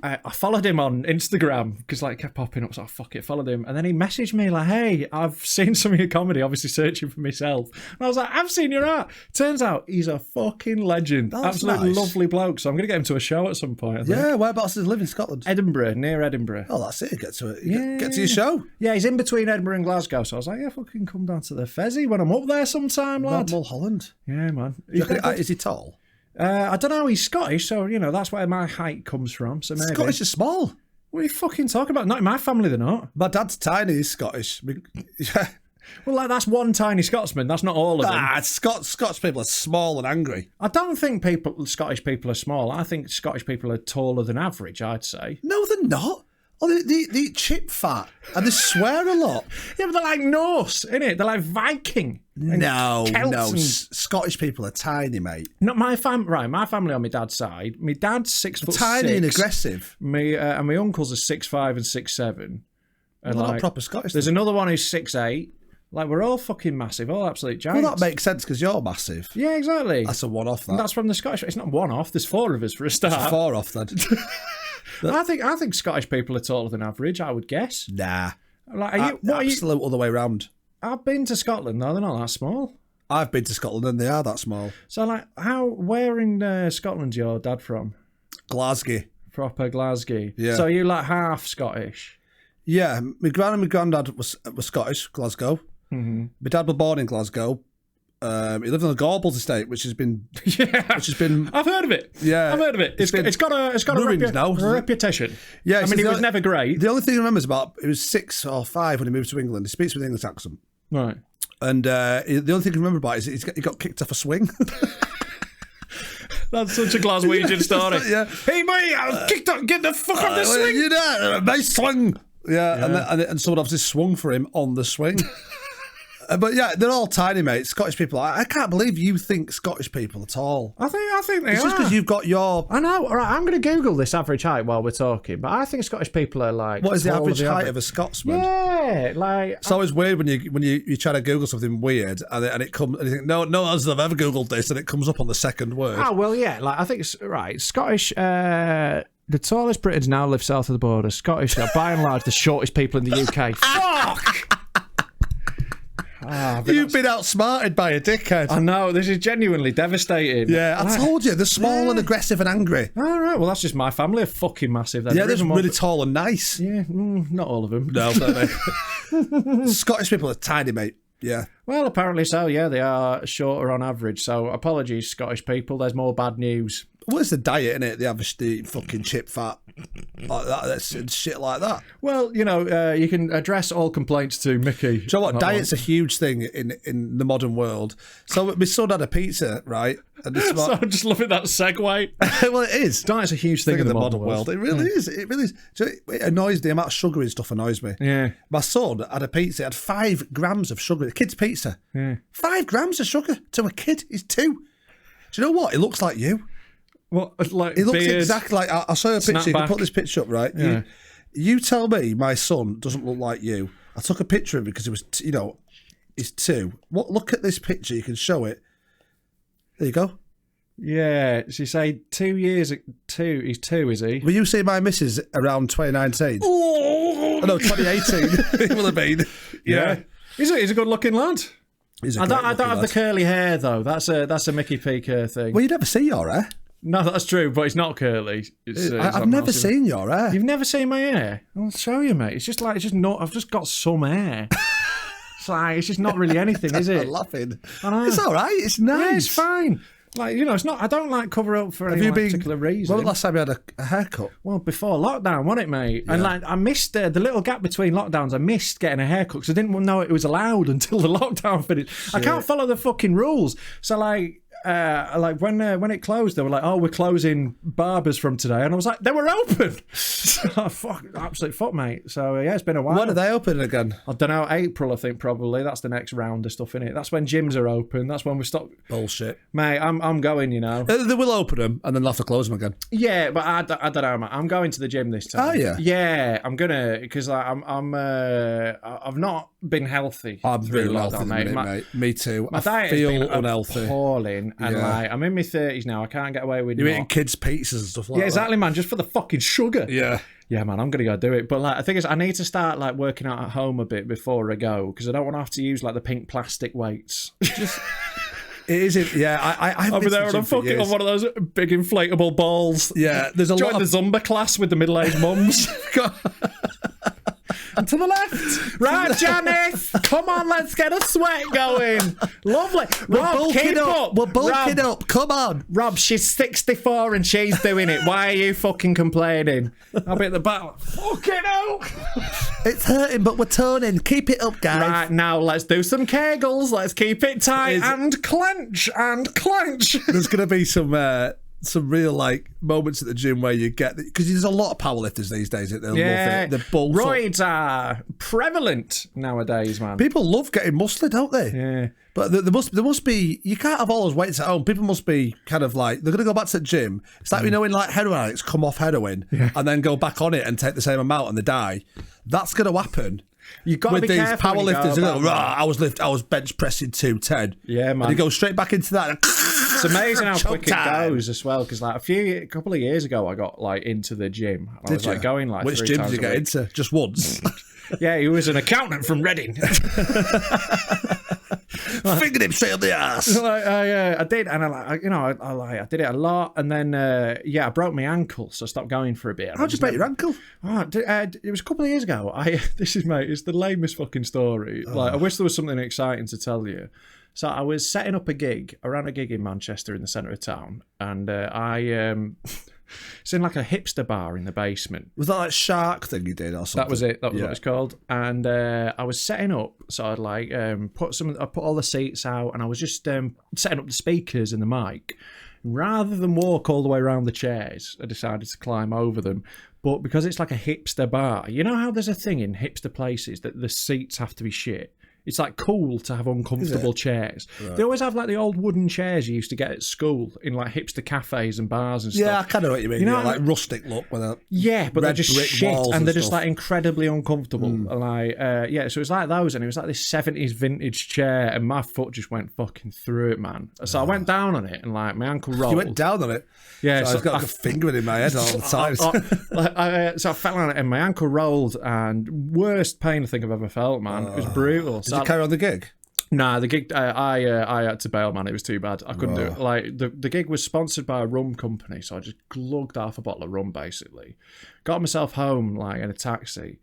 I followed him on Instagram because like it kept popping up. So I fuck it, followed him. And then he messaged me like, hey, I've seen some of your comedy, obviously searching for myself. And I was like, I've seen your art. Turns out he's a fucking legend. That's Absolutely nice. lovely bloke. So I'm going to get him to a show at some point. I think. Yeah, whereabouts does he live in Scotland? Edinburgh, near Edinburgh. Oh, that's it. Get to it. Yeah. Get to your show. Yeah, he's in between Edinburgh and Glasgow. So I was like, yeah, fucking come down to the Fezzy when I'm up there sometime, lad. Mulholland. Yeah, man. Is he tall? I don't know. He's Scottish, so, you know, that's where my height comes from. So maybe. Scottish is small. What are you fucking talking about? Not in my family, they're not. My dad's tiny. He's Scottish. Yeah. Well, like, that's one tiny Scotsman. That's not all of them. Scottish people are small and angry. I don't think Scottish people are small. I think Scottish people are taller than average, I'd say. No, they're not. Oh, they eat chip fat and they swear a lot. Yeah, but they're like Norse, innit? They're like Viking. No. And- Scottish people are tiny, mate. Not my family. Right, my family on my dad's side. My dad's 6'6". Tiny and aggressive. And my uncles are 6'5" and 6'7". And Well, like, not proper Scottish. there's another one who's 6'8". Like, we're all fucking massive, all absolute giants. Well, that makes sense because you're massive. Yeah, exactly. That's a one-off. And that's from the Scottish. It's not one off. There's four of us for a start. It's a four-off then. I think Scottish people are taller than average. I would guess. Nah. Like, Absolute other way round. I've been to Scotland though. They're not that small. I've been to Scotland and they are that small. So like, where in Scotland's your dad from? Glasgow. Proper Glasgow. Yeah. So you like half Scottish? Yeah, my gran and my granddad was Scottish, Glasgow. Mm-hmm. My dad was born in Glasgow. He lived on the Gorbals estate, which has been I've heard of it. Yeah, I've heard of it. It's got a reputation. Yeah, I mean, he was never great. The only thing I remember is about he was 6 or 5 when he moved to England. He speaks with an English accent, right? And the only thing I remember about is he got kicked off a swing. That's such a Glaswegian story. Yeah. Hey mate, I was kicked off. Get the fuck off the swing. You know, my swing. Yeah. And someone obviously swung for him on the swing. But yeah, they're all tiny, mate. Scottish people. I can't believe you think Scottish people at all. I think they It's are. just because you've got your. I know. All right, I'm going to Google this average height while we're talking, but I think Scottish people are like. What is the average height of a Scotsman? Yeah, like. It's always weird when you try to Google something weird and it comes and you think no one's ever Googled this and it comes up on the second word. Oh well, yeah. Like I think it's right. Scottish. The tallest Britons now live south of the border. Scottish are by and large the shortest people in the UK. Fuck. You've been outsmarted by a dickhead. I know, this is genuinely devastating. Yeah, I told you, they're small and aggressive and angry. All right, well, that's just my family. Are fucking massive. Then. Yeah, they're really tall and nice. Yeah, not all of them. No, Scottish people are tiny, mate. Yeah. Well, apparently so, yeah, they are shorter on average. So apologies, Scottish people, there's more bad news. What is the diet, innit? They have the fucking chip fat like that, that's shit like that. Well, you know, you can address all complaints to Micky. Do you know what? Diet's a huge thing in the modern world. So my son had a pizza, right? And so I'm just loving that segue. Well, it is. Diet's a huge thing in the modern world. It really is. It really is. It annoys me. The amount of sugar and stuff annoys me. Yeah. My son had a pizza. It had 5 grams of sugar. A kid's pizza. Yeah. 5 grams of sugar to a kid. He's 2. Do you know what? It looks like you. What, like it looks beard, exactly like. I'll show you a picture. You can put this picture up, right? Yeah. You tell me my son doesn't look like you. I took a picture of him because he was, he's 2. Look at this picture. You can show it. There you go. Yeah. So you say 2 years. 2. He's 2, is he? Will you see my missus around 2019? Oh no, 2018. It will have been. Yeah. He's a good looking lad. He's I don't have the curly hair though. That's a Micky P. Kerr thing. Well, you never see your hair. No, that's true, but it's not curly. I've never seen your hair. You've never seen my hair? I'll show you, mate. It's just not. I've just got some hair. It's just not really anything, is it? I'm laughing. I know. It's all right. It's nice. Yeah, it's fine. Like, it's not. I don't like cover up for any particular reason. When was the last time you had a haircut? Well, before lockdown, wasn't it, mate? Yeah. And I missed the little gap between lockdowns. I missed getting a haircut because I didn't know it was allowed until the lockdown finished. Shit. I can't follow the fucking rules. So like when it closed, they were like, "Oh, we're closing barbers from today," and I was like, "They were open." So, fuck, absolute fuck, mate. So yeah, it's been a while. When are they open again? I don't know. April, I think probably. That's the next round of stuff in it. That's when gyms are open. That's when we stop. Bullshit, mate. I'm going. You know, they will open them and then they'll have to close them again. Yeah, but I don't know, mate. I'm going to the gym this time. Oh yeah, yeah. I'm gonna because like, I've not been healthy. I'm really healthy, mate. Me too. My diet feel has been unhealthy. Appalling, and like I'm in my 30s now. I can't get away with. You're eating kids' pizzas and stuff like that. Yeah, exactly, man. Just for the fucking sugar. Yeah. Yeah, man, I'm gonna go do it. But like, the thing is, I need to start like working out at home a bit before I go because I don't want to have to use like the pink plastic weights. It isn't. Yeah, I've been there and I'm fucking on one of those big inflatable balls. Yeah, there's a lot of the Zumba class with the middle-aged mums. And to the left. Right, Janice. Come on, let's get a sweat going. Lovely. Rob, keep up. We're bulking up. Come on. Rob, she's 64 and she's doing it. Why are you fucking complaining? I'll be at the back. Fucking hell. It's hurting, but we're toning. Keep it up, guys. Right, now let's do some kegels. Let's keep it tight and clench and clench. There's going to be some real like moments at the gym where you get because there's a lot of powerlifters these days. They'll love it. The roids are prevalent nowadays, man. People love getting muscly, don't they? Yeah. But there must be. You can't have all those weights at home. People must be kind of like they're going to go back to the gym. It's like when like heroin addicts come off heroin and then go back on it and take the same amount and they die. That's going to happen. You've got to be careful with these powerlifters. I was bench pressing 210. Yeah, man. And you go straight back into that. It's amazing how quick it goes as well. Because like a couple of years ago, I got like into the gym. I was like going like which 3 gym times did you get into? Just once. Yeah, he was an accountant from Reading. Fingered him straight up the ass. I did, and I did it a lot, and then I broke my ankle, so I stopped going for a bit. How'd you break your ankle? It was a couple of years ago. It's the lamest fucking story. Like, I wish there was something exciting to tell you. So I was setting up a gig. I ran a gig in Manchester in the centre of town, and it's in like a hipster bar in the basement. Was that like Shark thing you did or something? That was it. That was what it's called. And I was setting up, so I'd like I put all the seats out, and I was just setting up the speakers and the mic. Rather than walk all the way around the chairs, I decided to climb over them. But because it's like a hipster bar, you know how there's a thing in hipster places that the seats have to be shit? It's like cool to have uncomfortable chairs. Right. They always have like the old wooden chairs you used to get at school in like hipster cafes and bars and stuff. Yeah, I kind of know what you mean. You know, like rustic look with a but they're just shit and they're just stuff. like incredibly uncomfortable. Like so it was like those, and it was like this 70s vintage chair, and my foot just went fucking through it, man. So I went down on it, and like my ankle rolled. You went down on it? Yeah, so I've got like a finger in my head all the time. So I fell on it, and my ankle rolled, and worst pain I think I've ever felt, man. It was brutal. Did you carry on the gig? Nah, the gig, I had to bail, man. It was too bad. I couldn't do it. Like, the gig was sponsored by a rum company, so I just glugged half a bottle of rum, basically. Got myself home, like, in a taxi,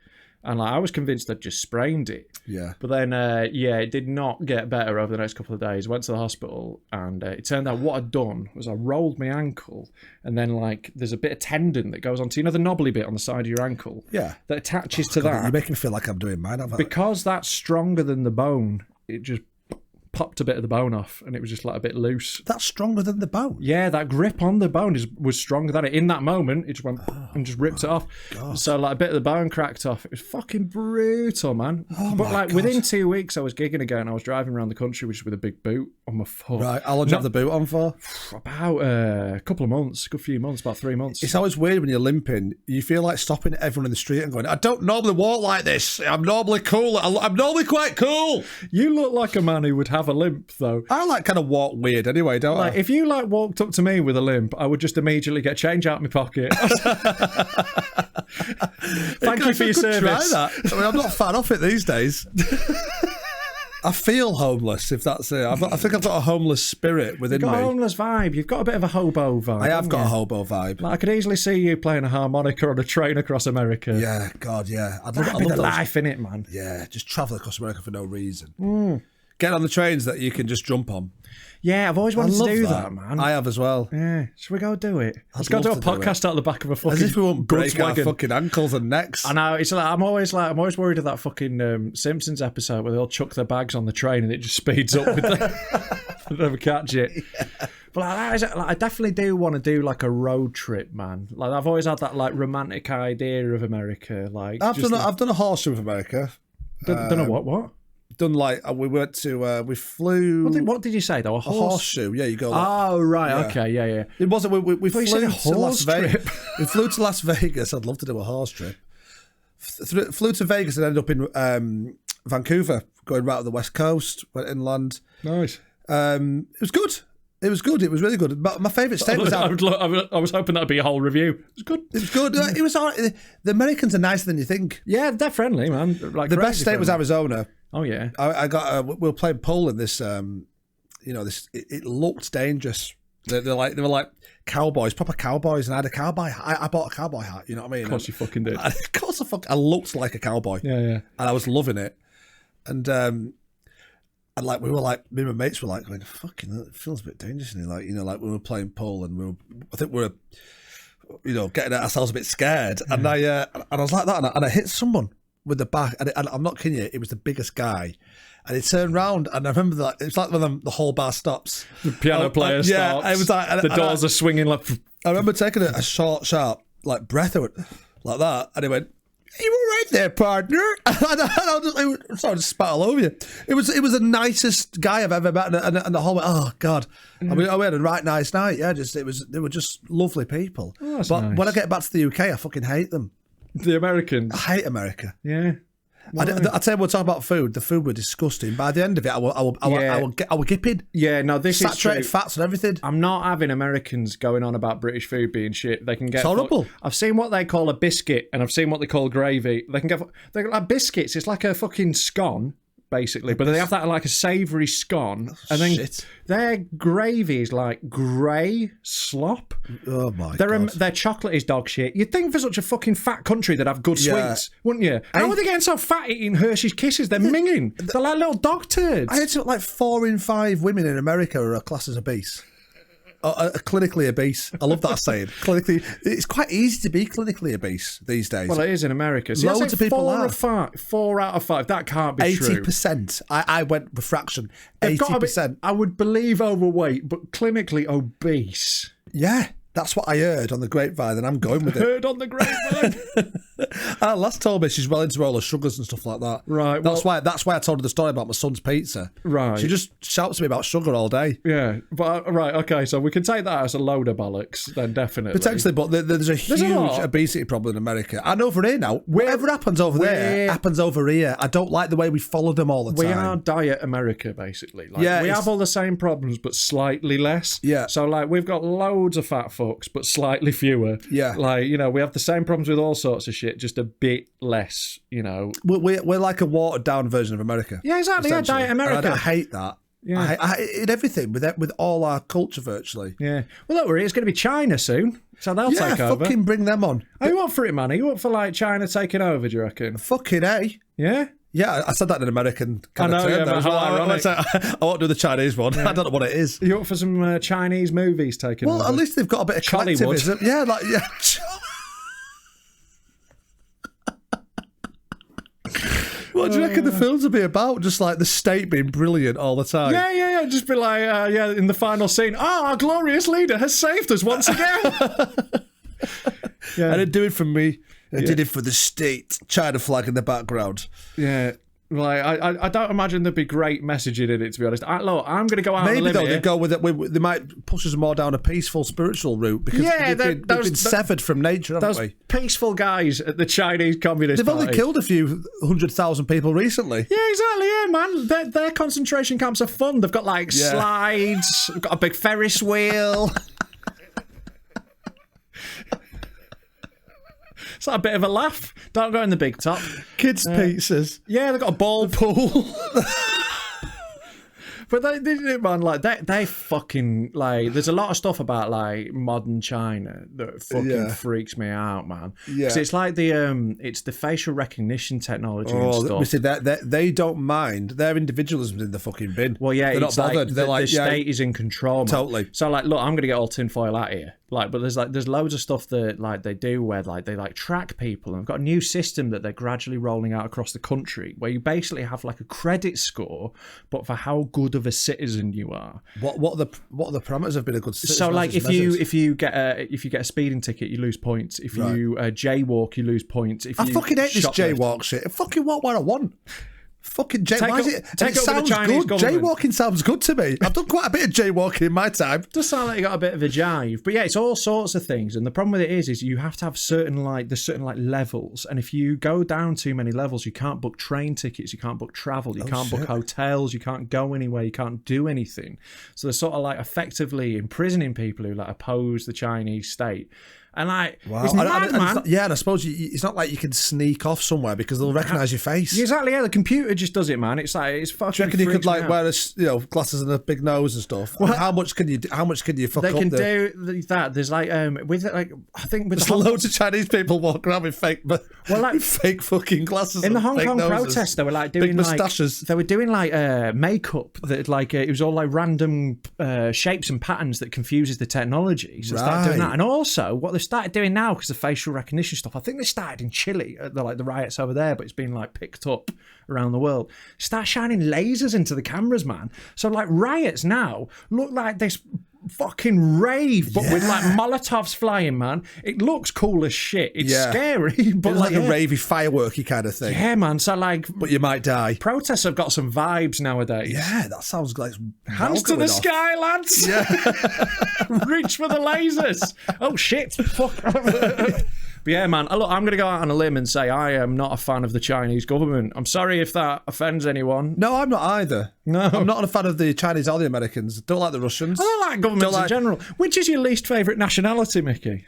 and like I was convinced I'd just sprained it. Yeah. But then, it did not get better over the next couple of days. Went to the hospital, and it turned out what I'd done was I rolled my ankle, and then, like, there's a bit of tendon that goes onto, you know, the knobbly bit on the side of your ankle? Yeah. That attaches to that. You make me feel like I'm doing mine. Because that's stronger than the bone, it just popped a bit of the bone off, and it was just like a bit loose. That's stronger than the bone? Yeah, that grip on the bone was stronger than it. In that moment, it just went and just ripped it off. God. So like a bit of the bone cracked off. It was fucking brutal, man. But like within 2 weeks, I was gigging again. I was driving around the country with a big boot on my foot. Right, how long did you have the boot on for? About a couple of months, a good few months, about 3 months. It's always weird when you're limping. You feel like stopping everyone in the street and going, I don't normally walk like this. I'm normally cool. I'm normally quite cool. You look like a man who would have a limp, though. I like kind of walk weird anyway, don't I? If you like walked up to me with a limp, I would just immediately get change out of my pocket. Thank you for your service. Try that. I mean, I'm not far off it these days. I feel homeless, if that's it. I think I've got a homeless spirit within me. You've got a homeless vibe. You've got a bit of a hobo vibe. I have got a hobo vibe. Like, I could easily see you playing a harmonica on a train across America. Yeah, God, yeah. I'd love the life in it, man. Yeah, just travel across America for no reason. Get on the trains that you can just jump on. Yeah, I've always wanted to do that, man. I have as well. Yeah, should we go do it? Let's go do a podcast out the back of a fucking. As if we won't break our wagon. fucking ankles and necks. I know. It's like I'm always worried of that fucking Simpsons episode where they all chuck their bags on the train and it just speeds up with them. They never catch it. Yeah. But I definitely do want to do like a road trip, man. Like I've always had that like romantic idea of America. Like I've done a horseshoe of America. Don't know what. Done like we went to we flew. What did you say though? A horseshoe? Yeah, you go. Like, oh right, okay, yeah. It wasn't. We flew to Las Vegas. Trip. We flew to Las Vegas. I'd love to do a horse trip. Flew to Vegas and ended up in Vancouver, going right up the west coast. Went inland. Nice. It was good. It was good. It was really good. My favourite state was out. I was hoping that'd be a whole review. It was good. It was good. It was all right. The Americans are nicer than you think. Yeah, they're friendly, man. Like the best state was Arizona. Oh yeah. I got. We were playing pool in this. This. It looked dangerous. They were like cowboys, proper cowboys, and I had a cowboy. I bought a cowboy hat. You know what I mean? Of course you fucking did. Of course I looked like a cowboy. Yeah. And I was loving it. And like we were like, me and my mates were like going, fucking, it feels a bit dangerous. And like we were playing pool and I think we were, getting ourselves a bit scared. Yeah. And I was like that, and I hit someone with the back, and I'm not kidding you, it was the biggest guy. And he turned round, and I remember that it was like when the whole bar stops. The piano player stops. Yeah, it was like the doors are swinging like. I remember taking a short, sharp like breath out like that, and he went, "You were right there, partner." And I started to spat all over you. It was the nicest guy I've ever met, and the whole oh god, I mean, we had a right nice night. Yeah, they were just lovely people. Oh, but nice. When I get back to the UK, I fucking hate them. The Americans. I hate America. Yeah. I tell you, we'll talk about food. The food were disgusting. By the end of it, I will gipping. Yeah, no, this is saturated fats and everything. I'm not having Americans going on about British food being shit. They can get. It's horrible. I've seen what they call a biscuit, and I've seen what they call gravy. They're like biscuits. It's like a fucking scone, basically, but they have that like a savoury scone, and then their gravy is like grey slop. Oh my god! Their chocolate is dog shit. You'd think for such a fucking fat country they'd have good sweets, wouldn't you? How are they getting so fat eating Hershey's Kisses? They're minging. They're like little dog turds. I heard like 4 in 5 women in America are classed as obese. Clinically obese. I love that saying. Clinically, it's quite easy to be clinically obese these days. Well, it is in America. So loads of people are. 4 out of 5. That can't be 80%. I went with fraction. 80%. I would believe overweight, but clinically obese. Yeah, that's what I heard on the grapevine, and I'm going with it. Heard on the grapevine. Lass told me she's well into all the sugars and stuff like that. Right. That's why I told her the story about my son's pizza. Right. She just shouts at me about sugar all day. Yeah. But right. Okay. So we can take that as a load of bollocks. Then definitely. Potentially, but there's a huge obesity problem in America. And over here now, whatever happens over there happens over here. I don't like the way we follow them all the time. We are diet America, basically. Like, we have all the same problems, but slightly less. Yeah. So like we've got loads of fat fucks, but slightly fewer. Yeah. Like we have the same problems with all sorts of shit, just a bit less. We're like a watered down version of America. Yeah, exactly. Yeah, diet America. And I hate that. Yeah. I hate everything with all our culture virtually. Yeah. Well, don't worry, it's going to be China soon, so they'll take over. Yeah, fucking bring them on. Are you up for it, man? Are you up for like China taking over? Do you reckon? Fucking A. Yeah. Yeah, I said that in an American kind of term. Yeah, how ironic. I won't do the Chinese one. Yeah. I don't know what it is. Are you up for some Chinese movies taking over? Well, at least they've got a bit of collectivism. Yeah, like yeah. What do you reckon the films will be about? Just like the state being brilliant all the time. Yeah. Just be like, in the final scene, our glorious leader has saved us once again. I didn't do it for me. I did it for the state. China flag in the background. Yeah. Like I don't imagine there'd be great messaging in it, to be honest. Look, I'm going to go out on a limb. Maybe they go with it. They might push us more down a peaceful spiritual route because they've been severed from nature, haven't we? Peaceful guys at the Chinese Communist Party. They've only killed a few 100,000 people recently. Yeah, exactly. Yeah, man. Their concentration camps are fun. They've got like slides. They've got a big Ferris wheel. It's like a bit of a laugh. Don't go in the big top. Kids' pizzas. Yeah, they've got a ball pool. But man, like they fucking like. There's a lot of stuff about like modern China that fucking freaks me out, man. Because it's like it's the facial recognition technology and stuff. We see that they don't mind. Their individualism's in the fucking bin. Well, yeah, they're not bothered. Like, the state is in control, man. Totally. So like, look, I'm gonna get all tinfoil out here. Like, but there's loads of stuff that like they do where like they like track people, and they've got a new system that they're gradually rolling out across the country where you basically have like a credit score, but for how good of a citizen you are. What are the parameters of being a good citizen? So like if you get a speeding ticket, you lose points. If you jaywalk, you lose points. If I you fucking hate this shoplift. jaywalk shit. I fucking want what I want. Fucking Take it sounds good. Jaywalking sounds good to me. I've done quite a bit of jaywalking in my time. Does sound like you got a bit of a jive, but yeah, it's all sorts of things. And the problem with it is you have to have certain levels, and if you go down too many levels, you can't book train tickets, you can't book travel, you can't book hotels, you can't go anywhere, you can't do anything. So they're sort of like effectively imprisoning people who like oppose the Chinese state. And like, wow. It's mad, man. And I suppose it's not like you can sneak off somewhere because they'll recognise your face. Exactly, yeah. The computer just does it, man. It's like it's fucking. Do you reckon you could like wear glasses and a big nose and stuff? Well, how much can you fuck up? They can do that. There's like with I think with there's loads of Chinese people walking around with fake fucking glasses. In the Hong Kong noses, protest, they were like doing big moustaches. They were doing like makeup that like it was all like random shapes and patterns that confuses the technology. So they started doing that, and also what they started doing now because of facial recognition stuff. I think they started in Chile, the riots over there, but it's been like picked up around the world. Start shining lasers into the cameras, man. So like riots now look like this fucking rave, but with like Molotovs flying, man. It looks cool as shit. It's scary, but it's like a ravey, fireworky kind of thing. Yeah, man. So like, but you might die. Protests have got some vibes nowadays. Yeah, that sounds like hands to the sky, lads. Yeah, reach for the lasers. Oh shit! Fuck. But yeah, man, look, I'm going to go out on a limb and say I am not a fan of the Chinese government. I'm sorry if that offends anyone. No, I'm not either. No. I'm not a fan of the Chinese or the Americans. Don't like the Russians. I don't like governments in general. Which is your least favourite nationality, Mickey?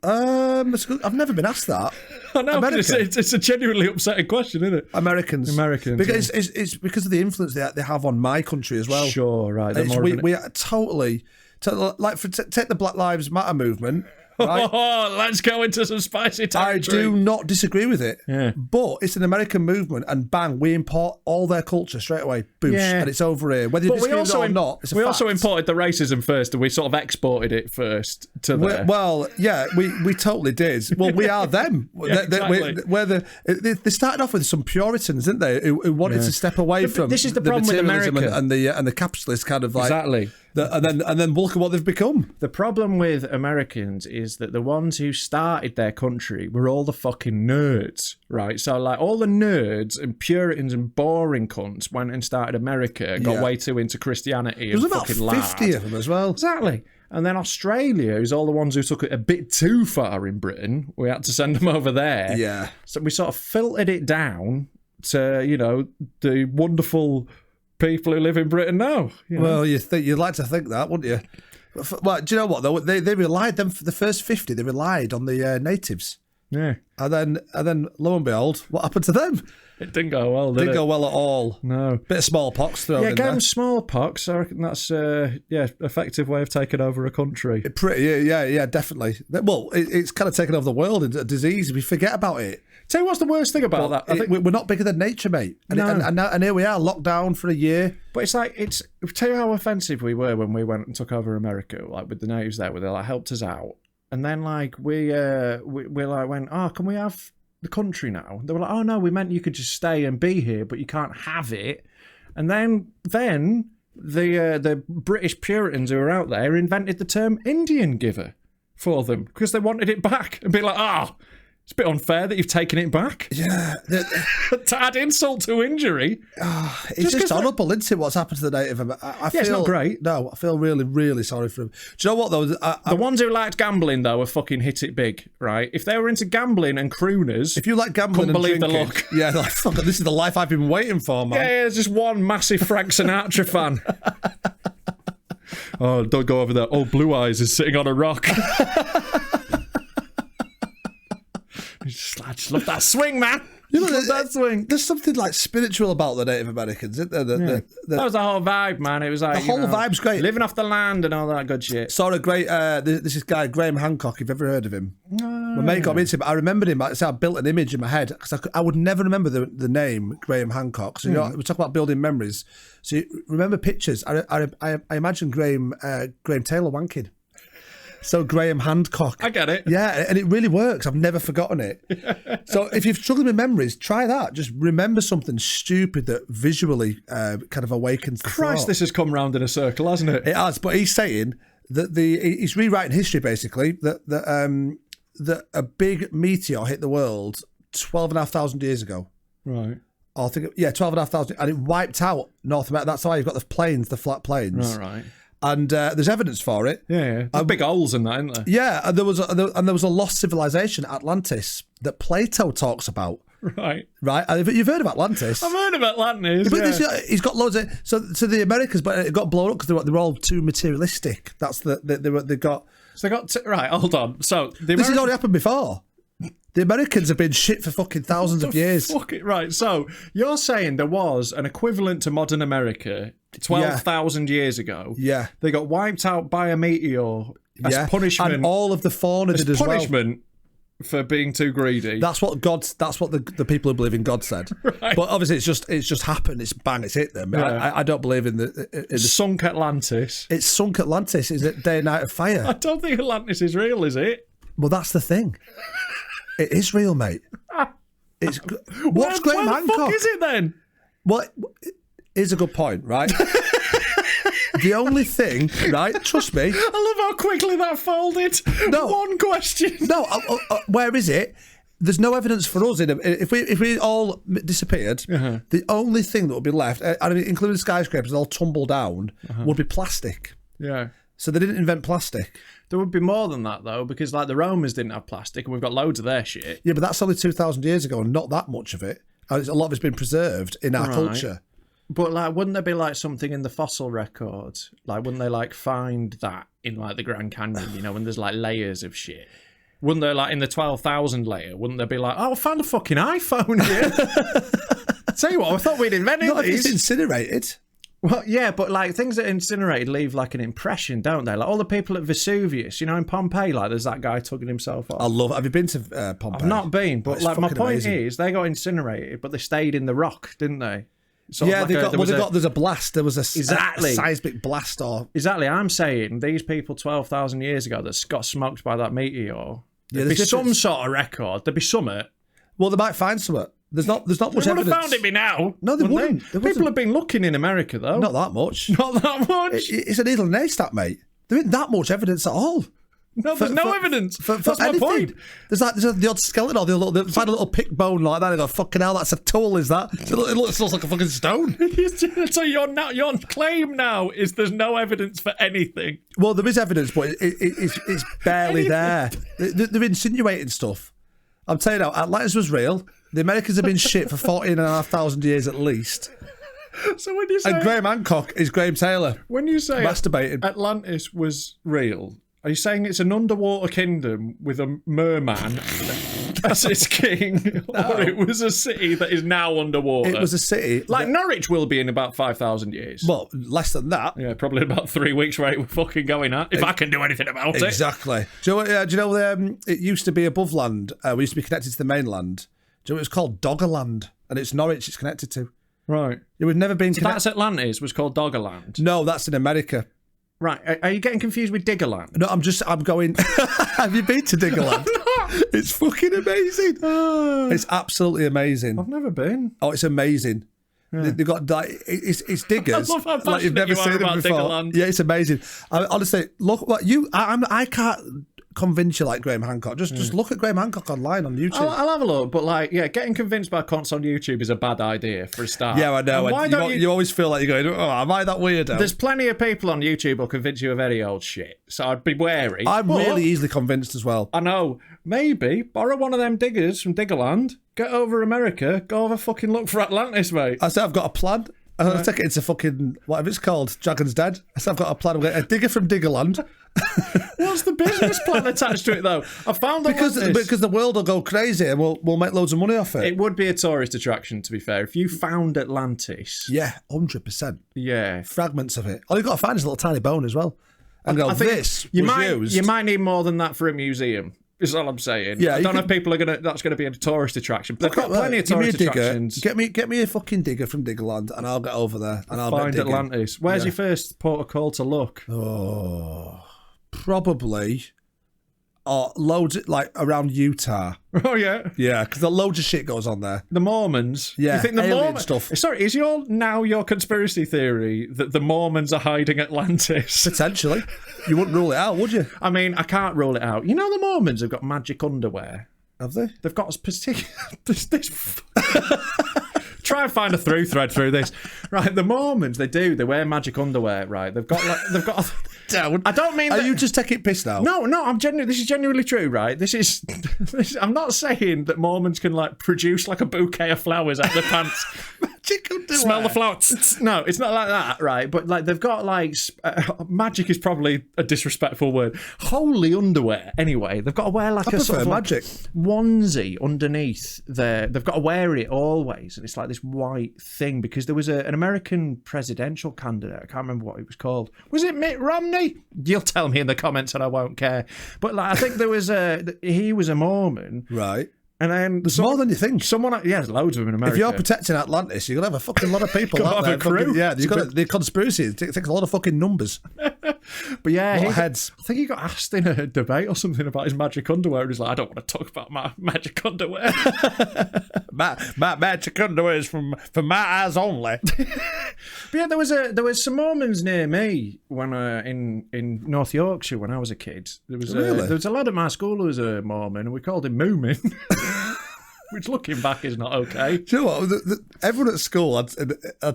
I've never been asked that. I know, it's a genuinely upsetting question, isn't it? Americans. Because it's because of the influence they have on my country as well. Sure, right. We are totally like take the Black Lives Matter movement. Right? Oh, let's go into some spicy territory. I do not disagree with it. Yeah. But it's an American movement, and bang, we import all their culture straight away. Boosh, and it's over here. Whether you disagree with it or not, it's a fact. Also imported the racism first, and we sort of exported it first to there. Well, yeah, we totally did. Well, we are them. Exactly. They started off with some Puritans, didn't they, who wanted to step away from this is the problem with America and the capitalist kind of like exactly. And then look at what they've become. The problem with Americans is that the ones who started their country were all the fucking nerds, right? So like all the nerds and Puritans and boring cunts went and started America, got way too into Christianity. There's about 50 of them as well. Exactly. And then Australia is all the ones who took it a bit too far in Britain. We had to send them over there. Yeah. So we sort of filtered it down to, the wonderful people who live in Britain now. Well, you'd like to think that, wouldn't you? Well, do you know what though? They relied for the first 50. They relied on the natives. Yeah, and then lo and behold, what happened to them? It didn't go well. Didn't go well at all. No, bit of smallpox thrown in there. Yeah, gave them smallpox. I reckon that's effective way of taking over a country. Yeah, definitely. Well, it's kind of taken over the world. It's a disease. We forget about it. Tell you what's the worst thing about that? I think we're not bigger than nature, mate. And here we are, locked down for a year. But it's like tell you how offensive we were when we went and took over America, like with the natives there, where they like helped us out, and then like we like went, oh, can we have the country now? They were like, oh no, we meant you could just stay and be here, but you can't have it. And then the British Puritans who were out there invented the term Indian giver for them because they wanted it back and be like, it's a bit unfair that you've taken it back. Yeah. To add insult to injury. It's just horrible, isn't it, what's happened to the Native Americans? It's not great. No, I feel really, really sorry for them. Do you know what, though? The ones who liked gambling, though, have fucking hit it big, right? If they were into gambling and crooners... If you like gambling and believe drinking... the luck. Yeah, like, fuck, this is the life I've been waiting for, man. Yeah, there's just one massive Frank Sinatra fan. Oh, don't go over there. Oh, Blue Eyes is sitting on a rock. Just like, Just love that swing, man. Love that swing. There's something like spiritual about the Native Americans, isn't there? That was the whole vibe, man. It was like the whole vibe's great. Living off the land and all that good shit. Saw a great. This is guy Graham Hancock. If you've ever heard of him, my mate got me into him. I remembered him. I built an image in my head because I would never remember the name Graham Hancock. So we talk about building memories. So you remember pictures. I imagine Graham Taylor wanking. So Graham Hancock. I get it. Yeah, and it really works. I've never forgotten it. So if you've struggled with memories, try that. Just remember something stupid that visually kind of awakens the thought. This has come round in a circle, hasn't it? It has, but he's saying that he's rewriting history basically, that a big meteor hit the world 12,500 years ago. Right. I think, 12,500, and it wiped out North America. That's why you've got the flat plains. Right. And there's evidence for it. Yeah. There's big holes in that, isn't there? Yeah, and there was a lost civilization, Atlantis, that Plato talks about. Right. You've heard of Atlantis? I've heard of Atlantis. But he's got loads of so the Americans, but it got blown up because they were all too materialistic. That's they got. So they got right. Hold on. So this has already happened before. The Americans have been shit for fucking thousands of years. Fuck it, right. So you're saying there was an equivalent to modern America 12,000 years ago. Yeah. They got wiped out by a meteor as punishment. And all of the fauna did as well. Punishment for being too greedy. That's what the people who believe in God said. Right. But obviously it's just happened. It's hit them. Yeah. I don't believe in the sunk Atlantis. It's sunk Atlantis. Is it day and night of fire? I don't think Atlantis is real, is it? Well, that's the thing. It is real, mate. It's what's Graham Hancock? What the fuck is it then? Well, here's a good point, right? The only thing, right? Trust me. I love how quickly that folded. No, one question. No, where is it? There's no evidence for us. If we all disappeared, the only thing that would be left, including skyscrapers, all tumble down, would be plastic. Yeah. So they didn't invent plastic. There would be more than that, though, because like the Romans didn't have plastic, and we've got loads of their shit. Yeah, but that's only 2,000 years ago, and not that much of it. A lot of it's been preserved in our culture. But like, wouldn't there be like something in the fossil record? Like, wouldn't they like find that in like the Grand Canyon? You know, when there's like layers of shit. Wouldn't there like in the 12,000 layer? Wouldn't there be like, oh, I found a fucking iPhone here? Tell you what, I thought we'd invented Not these. If it's incinerated. Well, yeah, but like things that are incinerated leave like an impression, don't they? Like all the people at Vesuvius, you know, in Pompeii, like there's that guy tugging himself off. I love it. Have you been to Pompeii? I've not been, but like my point amazing. is, they got incinerated, but they stayed in the rock, didn't they? There's a blast. There was a seismic blast. Exactly. I'm saying these people 12,000 years ago that got smoked by that meteor. Yeah, there'd be some sort of record. There'd be something. Well, they might find something. There's not much evidence. They would have found it by now. No, they wouldn't. People have been looking in America, though. Not that much. Not that much. It's a needle and haystack, mate. There isn't that much evidence at all. No, there's no evidence. That's my anything. point. There's the odd skeleton or they find a little pick bone like that. They go, fucking hell, that's a tool, is that? It looks like a fucking stone. So your claim now is there's no evidence for anything. Well, there is evidence, but it's barely there. They're insinuating stuff. I'm telling you now, Atlantis was real. The Americans have been shit for 14,500 years at least. So when you say... And Graham Hancock is Graham Taylor. When you say masturbating. Atlantis was real, are you saying it's an underwater kingdom with a merman as its king? No. Or it was a city that is now underwater? It was a city. Like Norwich will be in about 5,000 years. Well, less than that. Yeah, probably about 3 weeks where it we're fucking going at, if I can do anything about it. Exactly. Do you know it used to be above land? We used to be connected to the mainland. Do you know what it was called? Doggerland. And it's Norwich it's connected to. Right. It would never been connected. That's Atlantis was called Doggerland? No, that's in America. Right. Are you getting confused with Diggerland? No, I'm going... Have you been to Diggerland? It's fucking amazing. It's absolutely amazing. I've never been. Oh, it's amazing. Yeah. They've got like it's diggers. I love how like you've never seen them before. Diggerland. Yeah, it's amazing. Honestly, look what I can't convince you like Graham Hancock. Just look at Graham Hancock online on YouTube. I'll have a look, but like, yeah, getting convinced by cunts on YouTube is a bad idea for a start. Yeah, I know. Why don't you always feel like you're going, oh, am I that weirdo? There's plenty of people on YouTube who'll convince you of any old shit, so I'd be wary. I'm really easily convinced as well. I know. Maybe borrow one of them diggers from Diggerland, get over America, go have a fucking look for Atlantis, mate. I said I've got a plan. I'm going to take it into fucking, whatever it's called, Dragon's Den. So I've got a plan. I'm going to a digger from Diggerland. What's the business plan attached to it, though? I found that because the world will go crazy and we'll make loads of money off it. It would be a tourist attraction, to be fair. If you found Atlantis... Yeah, 100%. Yeah. Fragments of it. All you've got to find is a little tiny bone as well. And go, I think this you was might, used. You might need more than that for a museum. Is all I'm saying. Yeah, I don't know if people are gonna. That's going to be a tourist attraction. But they've got plenty of tourist attractions. Get me a fucking digger from Diggerland, and I'll get over there and I'll find Atlantis. Where's your first port of call to look? Oh, probably. Loads like around Utah. Oh yeah, yeah, because loads of shit goes on there. The Mormons. Yeah, you think the alien stuff. Sorry, is your conspiracy theory that the Mormons are hiding Atlantis? Potentially. You wouldn't rule it out, would you? I mean, I can't rule it out. You know, the Mormons have got magic underwear. Have they? They've got particular. Try and find a through thread through this. Right, the Mormons, they wear magic underwear, right? They've got. I don't mean. Are you just taking piss now? No, this is genuinely true, right? This is. I'm not saying that Mormons can produce a bouquet of flowers out of their pants. Magic underwear. Smell the flowers. No, it's not like that, right? But they've got magic is probably a disrespectful word. Holy underwear. Anyway, they've got to wear a sort of magic onesie underneath there. They've got to wear it always, and it's like this white thing because there was an American presidential candidate. I can't remember what he was called. Was it Mitt Romney? You'll tell me in the comments, and I won't care. But I think there was he was a Mormon, right? And then there's more than you think. There's loads of them in America. If you're protecting Atlantis, you're gonna have a fucking lot of people out there. You've got the conspiracy. It takes a lot of fucking numbers. But yeah, heads. I think he got asked in a debate or something about his magic underwear, and he's like, "I don't want to talk about my magic underwear. my magic underwear is for my eyes only." But yeah, there was some Mormons near me when in North Yorkshire when I was a kid. There was a lad at my school who was a Mormon, and we called him Moomin. Which, looking back, is not okay. Do you know what? Everyone at school had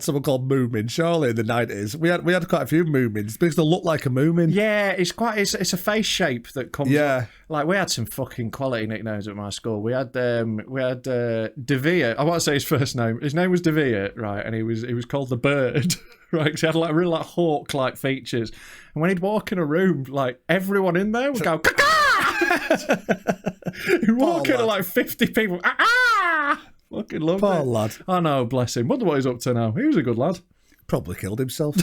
someone called Moomin. Surely in the 90s, we had quite a few Moomins because they look like a Moomin. Yeah, it's a face shape that comes. Yeah, up. We had some fucking quality nicknames at my school. We had Devere. I won't say his first name. His name was Devere, right? And he was called the Bird, right? Because he had really hawk-like features. And when he'd walk in a room, everyone in there would go. He'd walk into 50 people. Fucking love it. Poor lad. I know, bless him. Wonder what he's up to now. He was a good lad. Probably killed himself.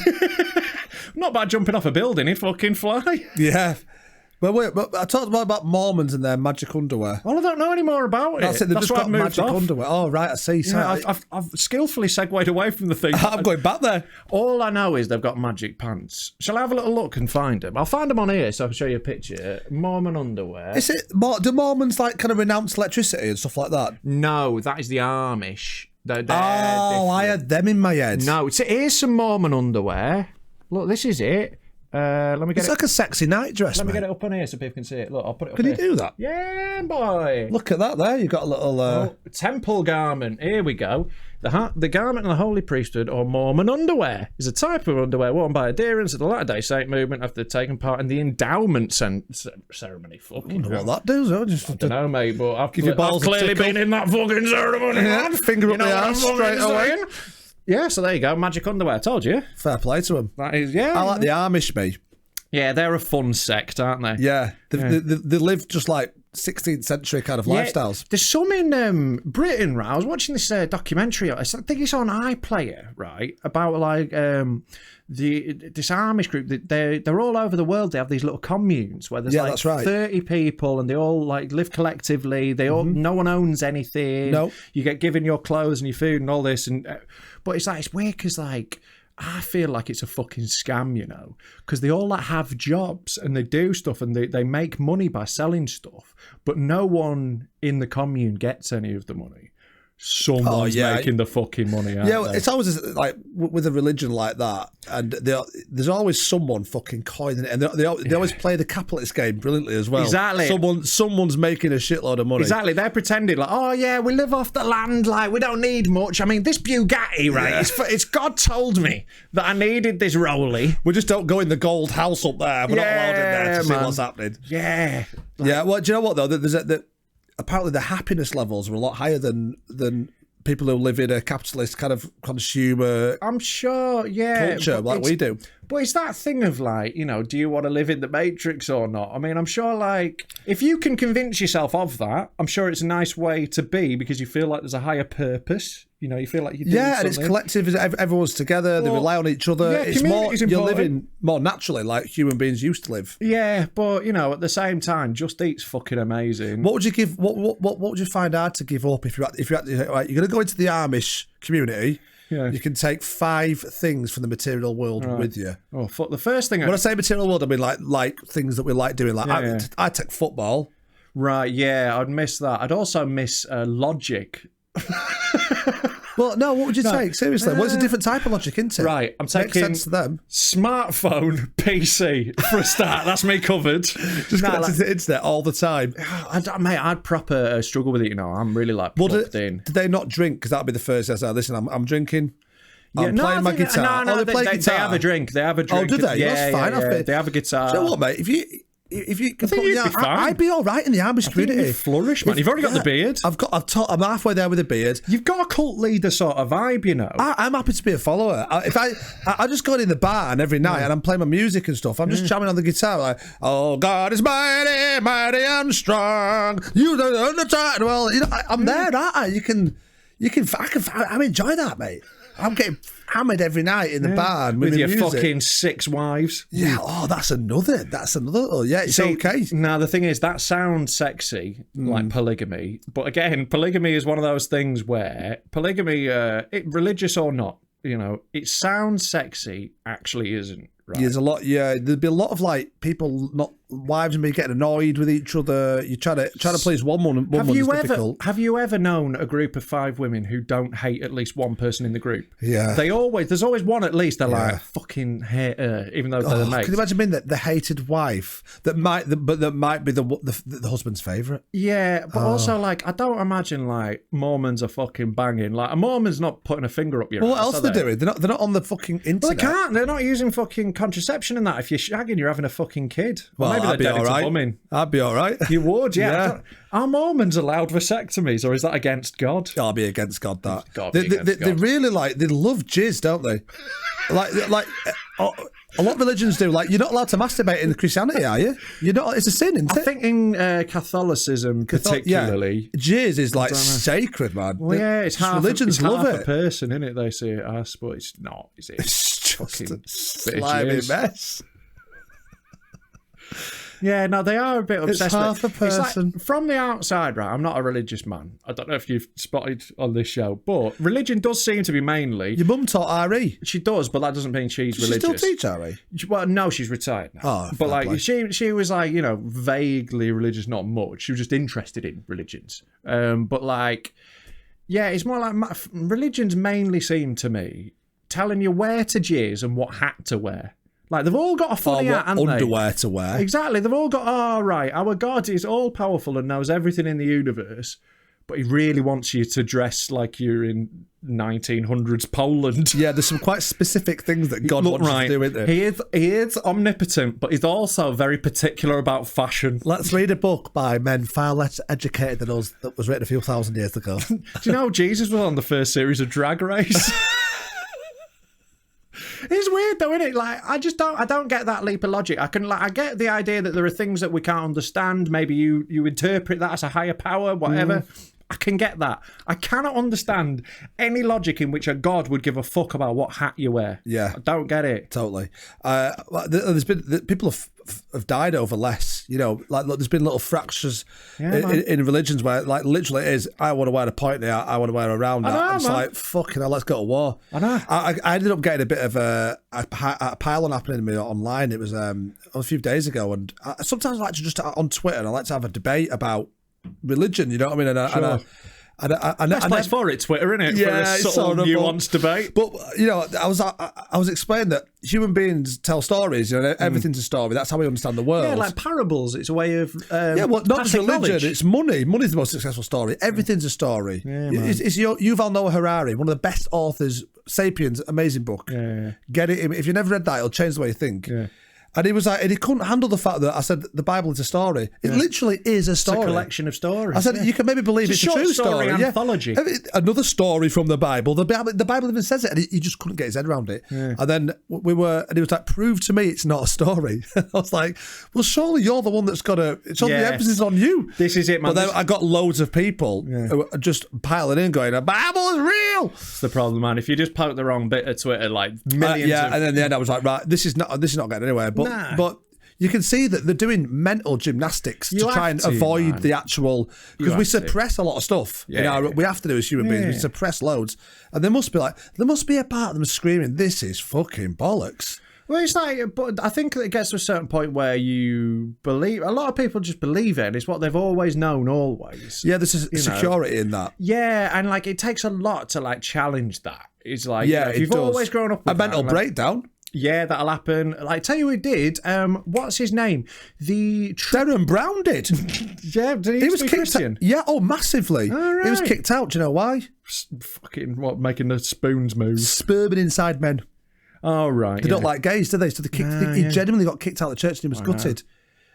Not by jumping off a building, he'd fucking fly. Yeah. But I talked about Mormons and their magic underwear. Well, I don't know any more about it. That's it. They've just got magic underwear. Oh, right, I see. Yeah, I've skillfully segued away from the thing. I'm going back there. All I know is they've got magic pants. Shall I have a little look and find them? I'll find them on here, so I'll show you a picture. Mormon underwear. Is it? Do Mormons kind of renounce electricity and stuff like that? No, that is the Amish. They're I had them in my head. No, here's some Mormon underwear. Look, this is it. Let me get it's like a sexy night dress. Let me get it up on here so people can see it. Look, I'll put it up Can here. you do that? Yeah, boy. Look at that there. You've got a little... temple garment. Here we go. The garment of the Holy Priesthood, or Mormon underwear, is a type of underwear worn by adherents of the Latter-day Saint movement after taking part in the endowment ceremony. Fucking I wonder what that does. I don't know, mate, but I've balls clearly been in that fucking ceremony. Yeah, finger up the arse straight away. Yeah, so there you go. Magic underwear. I told you. Fair play to them. That is, yeah. I like the Amish, me. Yeah, they're a fun sect, aren't they? Yeah. They live just like 16th century kind of lifestyles. There's some in Britain, right? I was watching this documentary. I think it's on iPlayer, right? About this Amish group. They're all over the world. They have these little communes where there's that's right. 30 people, and they all live collectively. They all no one owns anything. No, you get given your clothes and your food and all this. But it's weird because I feel like it's a fucking scam, you know, because they all have jobs and they do stuff and they make money by selling stuff, but no one in the commune gets any of the money. Someone's making the fucking money out there. It's always like with a religion like that, and there's always someone fucking coining it, and they always play the capitalist game brilliantly as well. Exactly. Someone's making a shitload of money. Exactly. They're pretending oh yeah, we live off the land, we don't need much. I mean, this Bugatti, right? Yeah. It's God told me that I needed this Rolly. We just don't go in the gold house up there. We're not allowed in there to see what's happening. Yeah. Yeah. Well, do you know what though? Apparently the happiness levels were a lot higher than people who live in a capitalist kind of consumer I'm sure, culture like we do. But it's that thing of like, you know, do you want to live in the Matrix or not? I mean, I'm sure like if you can convince yourself of that, I'm sure it's a nice way to be because you feel like there's a higher purpose. You know, you feel like you're doing and it's something. collective. Everyone's together. They rely on each other. Yeah, It's more community's you're important. living more naturally, like human beings used to live. Yeah, but you know, at the same time, Just Eat's fucking amazing. What would you give? What would you find hard to give up if you're right? You're going to go into the Amish community. Yeah. You can take 5 things from the material world with you. Oh, fuck! The first thing When I say material world, I mean like things that we like doing. Like I take football. Right? Yeah, I'd miss that. I'd also miss logic. Well, no, what would you take? Seriously, what's a different type of logic, isn't it? Right, I'm taking Makes sense to them. Smartphone, PC for a start. That's me covered. Just connected to the internet all the time. Mate, I'd proper struggle with it. You know, I'm really like plugged in. Did they not drink? Because that'd be the first. I say, listen, I'm drinking. Yeah, I'm playing my guitar. No, they play guitar. They have a drink. They have a drink. Oh, do they? Yeah, That's fine. Yeah. They have a guitar. Do you know what, mate? If you can think put me you'd out, be fine. I'd be all right in the Amish community. You'd flourish, man. You've already got the beard. I'm halfway there with the beard. You've got a cult leader sort of vibe, you know. I'm happy to be a follower. I just go in the barn every night and I'm playing my music and stuff. I'm just jamming on the guitar like, oh, God is mighty, mighty and strong. You don't understand. Well, you know, I'm there, aren't I? I enjoy that, mate. I'm getting hammered every night in the barn with your music. fucking 6 wives. Yeah. Oh, that's another. Oh, yeah, it's okay. Now the thing is, that sounds sexy, like polygamy. But again, polygamy is one of those things where polygamy, religious or not, you know, it sounds sexy, actually isn't. Right. There's a lot. Yeah, there'd be a lot of like people, not wives, and be getting annoyed with each other. You try to please one woman. Difficult. Have you ever known a group of 5 women who don't hate at least one person in the group? Yeah. There's always one at least. They're like fucking hate her, even though they're the mates. Can you imagine being the hated wife that might be the husband's favourite? Yeah, but also like I don't imagine like Mormons are fucking banging. Like a Mormon's not putting a finger up your Well, ass. what else are they doing? They're not on the fucking internet. Well, they can't. They're not using fucking contraception and that. If you're shagging, you're having a fucking kid. Well, maybe I'd be all right. I'd be all right. You would, yeah. Are Mormons allowed vasectomies, or is that against God? I'll be against God. That They really they love jizz, don't they? like a lot of religions do. Like you're not allowed to masturbate in Christianity, are you? You're not. It's a sin, isn't it? I think in Catholicism particularly, jizz is like sacred, man. Well, yeah, it's half. Religions it's love half it. a person, isn't it? They say it as, but it's not. Is it? It's just fucking a slimy mess. Yeah, no, they are a bit obsessed. It's half a person. Like, from the outside, right? I'm not a religious man. I don't know if you've spotted on this show, but religion does seem to be mainly. Your mum taught RE. She does, but that doesn't mean she's religious. She still teach RE? Well, no, she's retired now. Oh, but like she was like, you know, vaguely religious, not much. She was just interested in religions. But like, yeah, it's more like religions mainly seem to me telling you where to jizz and what hat to wear. Like, they've all got a funny hat, haven't they? Underwear to wear. Exactly. They've all got, right, our God is all-powerful and knows everything in the universe, but he really wants you to dress like you're in 1900s Poland. Yeah, there's some quite specific things that God wants you to do, isn't there? He is omnipotent, but he's also very particular about fashion. Let's read a book by men far less educated than us that was written a few thousand years ago. Do you know Jesus was on the first series of Drag Race? It's weird though, isn't it? Like, I don't get that leap of logic. I get the idea that there are things that we can't understand. Maybe you interpret that as a higher power, whatever. I can get that. I cannot understand any logic in which a god would give a fuck about what hat you wear. Yeah. I don't get it. Totally. There's been people have died over less. You know, like look, there's been little fractures in religions where, like, literally it is, I want to wear a pointy hat, I want to wear a round hat. And it's like, fucking hell, let's go to war. I know. I ended up getting a bit of a pile-on happening to me online. It was a few days ago, and sometimes I like to just on Twitter, and I like to have a debate about religion, you know what I mean? Best place for it, Twitter, isn't it? Yeah, for a sort of nuanced debate. But you know, I was explaining that human beings tell stories. You know, everything's a story. That's how we understand the world. Yeah, like parables. It's a way of not just religion. Knowledge. It's money. Money's the most successful story. Everything's a story. Yeah, it's Yuval Noah Harari, one of the best authors. Sapiens, amazing book. Yeah. Get it if you've never read that, it'll change the way you think. Yeah. And he was like, and he couldn't handle the fact that I said the Bible is a story. It literally is a story. It's a collection of stories. I said, you can maybe believe it's a true story. Anthology. I mean, another story from the Bible. The Bible even says it, and he just couldn't get his head around it. Yeah. And then and he was like, prove to me it's not a story. I was like, well, surely you're the one that's got to, it's on the emphasis on you. This is it, man. But then I got loads of people who are just piling in going, the Bible is real. It's the problem, man. If you just poke the wrong bit of Twitter, like millions of... and then in the end I was like, right, this is not getting anywhere. But you can see that they're doing mental gymnastics to try and avoid the actual, because we suppress a lot of stuff. We have to do as human beings. We suppress loads, and there must be a part of them screaming, "This is fucking bollocks." Well, it's like, but I think it gets to a certain point where you believe. A lot of people just believe it, and it's what they've always known, always. Yeah, there's a security in that. Yeah, and like it takes a lot to like challenge that. It's like, if you've always grown up with a mental breakdown. Yeah, that'll happen. Like, tell you who did. What's his name? Darren Brown did. Yeah, did he was kicked Christian? Out. Yeah, massively. Right. He was kicked out. Do you know why? Fucking what? Making the spoons move. Sperming inside men. Oh, right. They don't like gays, do they? So he genuinely got kicked out of the church and he was gutted.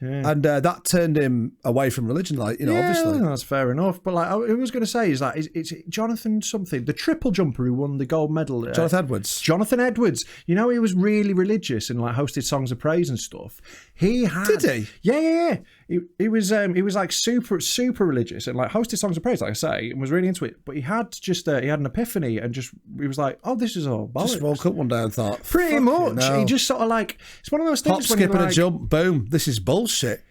Yeah. And that turned him away from religion, obviously. That's fair enough. But like, I was going to say is that it's Jonathan something, the triple jumper who won the gold medal. Jonathan Edwards. You know, he was really religious and like hosted songs of praise and stuff. Did he? Yeah. He was like super religious and like hosted songs of praise, like I say, and was really into it. But he had he had an epiphany and he was like, oh, this is all bollocks. Just woke up one day and thought, pretty much. He just sort of like, it's one of those things. Hop, skip, and a jump. Boom. This is bullshit.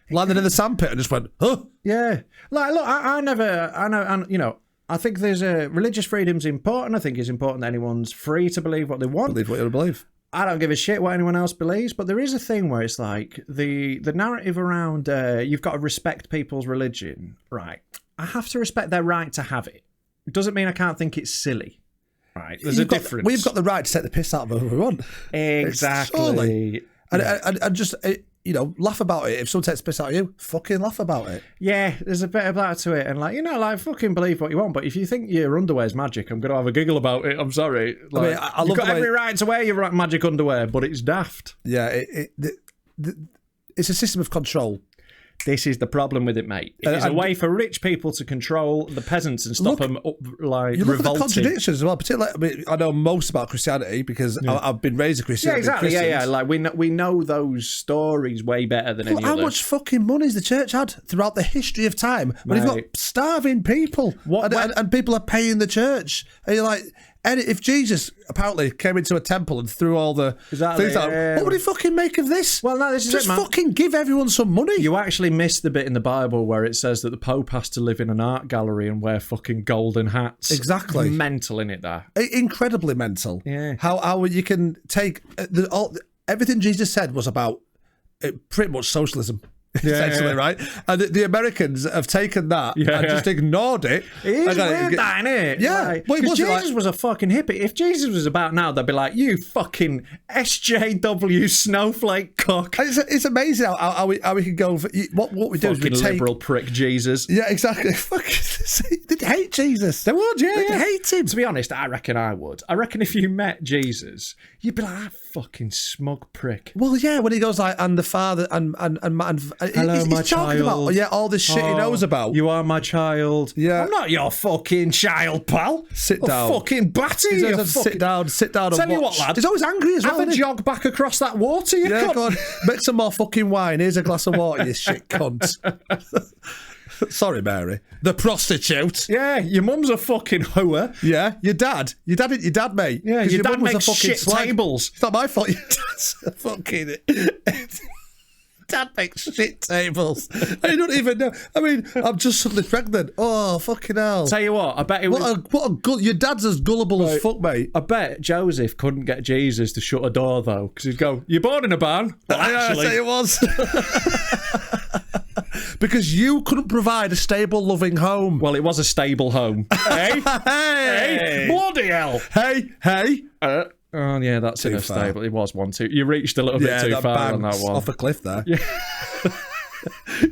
Landed in the sandpit and just went, huh? Yeah. Like, look, I know, I think there's religious freedom's important. I think it's important that anyone's free to believe what they want. Believe what you believe. I don't give a shit what anyone else believes, but there is a thing where it's like the narrative around you've got to respect people's religion, right? I have to respect their right to have it. It doesn't mean I can't think it's silly, right? There's a difference. We've got the right to take the piss out of whoever we want. Exactly. And just... laugh about it. If someone takes the piss out of you, fucking laugh about it. Yeah, there's a bit of that to it. And like, fucking believe what you want. But if you think your underwear's magic, I'm going to have a giggle about it. I'm sorry. Like, I you've got every right to wear your magic underwear, but it's daft. Yeah, it's a system of control. This is the problem with it, mate. It's a way for rich people to control the peasants and stop them revolting. You look at the contradictions as well. Particularly, I know most about Christianity because I've been raised a Christian. Yeah, exactly. Yeah. Like we know those stories way better than any How other. much fucking money's the church had throughout the history of time? When you've got starving people, and people are paying the church, and you're like. And if Jesus apparently came into a temple and threw all the things out, what would he fucking make of this? Well, no, this is just it, man. Fucking give everyone some money. You actually missed the bit in the Bible where it says that the Pope has to live in an art gallery and wear fucking golden hats. Exactly. Mental in it, that. Incredibly mental. Yeah. How you can take everything Jesus said was about pretty much socialism. Essentially, right? And the Americans have taken that and just ignored it. It is weird, that, isn't it? Yeah. Because Jesus was a fucking hippie. If Jesus was about now, they'd be like, you fucking SJW snowflake cock. It's amazing how we can go for what we do. Fucking is we liberal prick Jesus. Yeah, exactly. They'd hate Jesus. They would, yeah. They'd hate him. To be honest, I reckon I would. I reckon if you met Jesus, you'd be like, that fucking smug prick. Well, yeah, when he goes like, and the Father and hello, he's my talking child. about all this shit he knows about. You are my child. Yeah, I'm not your fucking child, pal. Sit down. Fucking batty. Sit down. Tell you what, lad. He's always angry as well. Have a jog back across that water, you cunt. Go on. Make some more fucking wine. Here's a glass of water, you shit cunt. Sorry, Mary. The prostitute. Yeah, your mum's a fucking hooer. Yeah, your dad, mate. Yeah, your dad makes a fucking shit tables. It's not my fault. Your dad's a fucking... Dad makes shit tables. I don't even know. I mean, I'm just suddenly pregnant. Oh, fucking hell. Tell you what, I bet it was... your dad's as gullible as fuck, mate. I bet Joseph couldn't get Jesus to shut a door, though, because he'd go, you're born in a barn. Well, actually... I say it was. Because you couldn't provide a stable, loving home. Well, it was a stable home. Hey? Hey! Bloody hell! Hey! Oh, yeah, that's in a stable. It was one, too. You reached a little bit too far on that one. Off a cliff there. Yeah.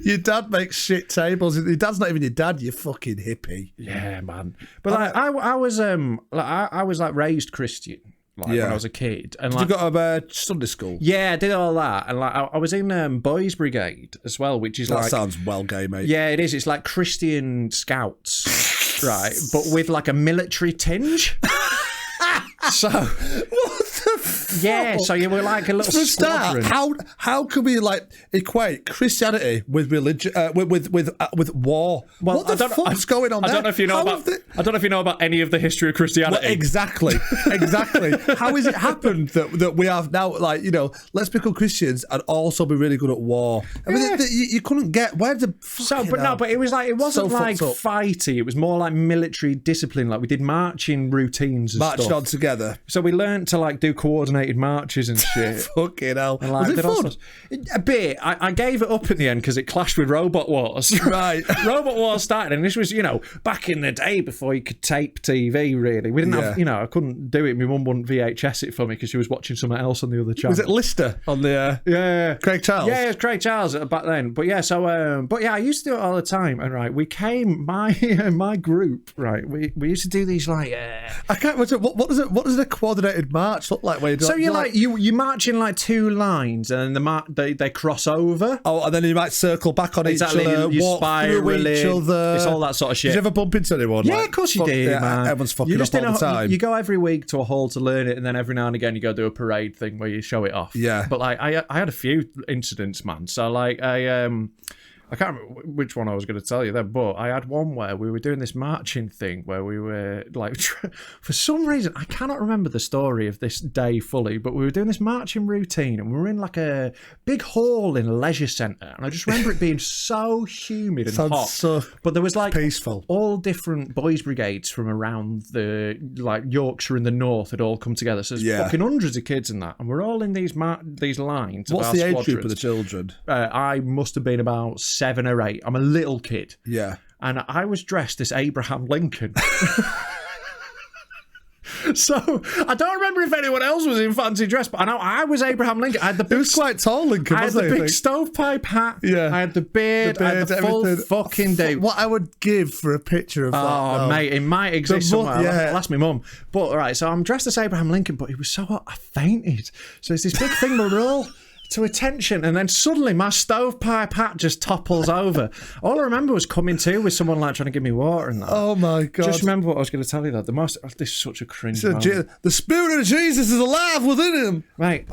Your dad makes shit tables. Your dad's not even your dad, you fucking hippie. Yeah, man. But like, I was like raised Christian. when I was a kid. And you got a Sunday school? Yeah, I did all that. And like I was in Boys Brigade as well, which is that sounds well gay, mate. Yeah, it is. It's like Christian Scouts, right? But with like a military tinge. So what the fuck? Yeah, so you were like a little For a start, squadron. how can we like equate Christianity with religion with war? Well, what the fuck's going on there? I don't know if you know I don't know if you know about any of the history of Christianity. Well, exactly. How has it happened that we have now, like, you know, let's become Christians and also be really good at war? I mean, you couldn't get where the but it was like it wasn't like fighty. It was more like military discipline. Like we did marching routines and marched stuff. on together. So we learned to like do coordinated marches and shit. Fucking hell. And, like, was it fun? A bit. I gave it up in the end because it clashed with Robot Wars. Right. Robot Wars started, and this was, you know, back in the day before you could tape TV, really. We didn't have, you know, I couldn't do it. My mum wouldn't VHS it for me because she was watching something else on the other channel. Was it Lister on the Craig Charles? Yeah, it was Craig Charles back then. But yeah, so but yeah, I used to do it all the time. And right, we came my group, right, we used to do these like I can't imagine what does a coordinated march look like? Where you so you're like you march in like two lines and then they cross over. Oh, and then you might circle back on each other, you walk through each other. It's all that sort of shit. Did you ever bump into anyone? Yeah, of course you did, man. Everyone's fucking up all the time. You go every week to a hall to learn it, and then every now and again you go do a parade thing where you show it off. Yeah. But like I had a few incidents, man. So like I can't remember which one I was going to tell you then, but I had one where we were doing this marching thing where we were like, for some reason, I cannot remember the story of this day fully, but we were doing this marching routine and we were in like a big hall in a leisure centre. And I just remember it being so humid and hot. So but there was like peaceful. All different boys' brigades from around the like Yorkshire and the north had all come together. So there's fucking hundreds of kids in that. And we're all in these lines. What's the age group of the children? I must have been about 7 or 8. I'm a little kid. Yeah. And I was dressed as Abraham Lincoln. So I don't remember if anyone else was in fancy dress, but I know I was Abraham Lincoln. I had the big, it was quite tall, Lincoln, wasn't it? I had the big stovepipe hat. Yeah. I had the beard. I had the full fucking do. What I would give for a picture of that. Oh, mate, it might exist somewhere. Yeah. I'll ask my mum. But all right, so I'm dressed as Abraham Lincoln, but it was so hot I fainted. So it's this big thing where we're all to attention, and then suddenly my stovepipe hat just topples over. All I remember was coming to with someone like trying to give me water and that. Oh my god! Just remember what I was going to tell you though. This is such a cringe moment. The spirit of Jesus is alive within him, right?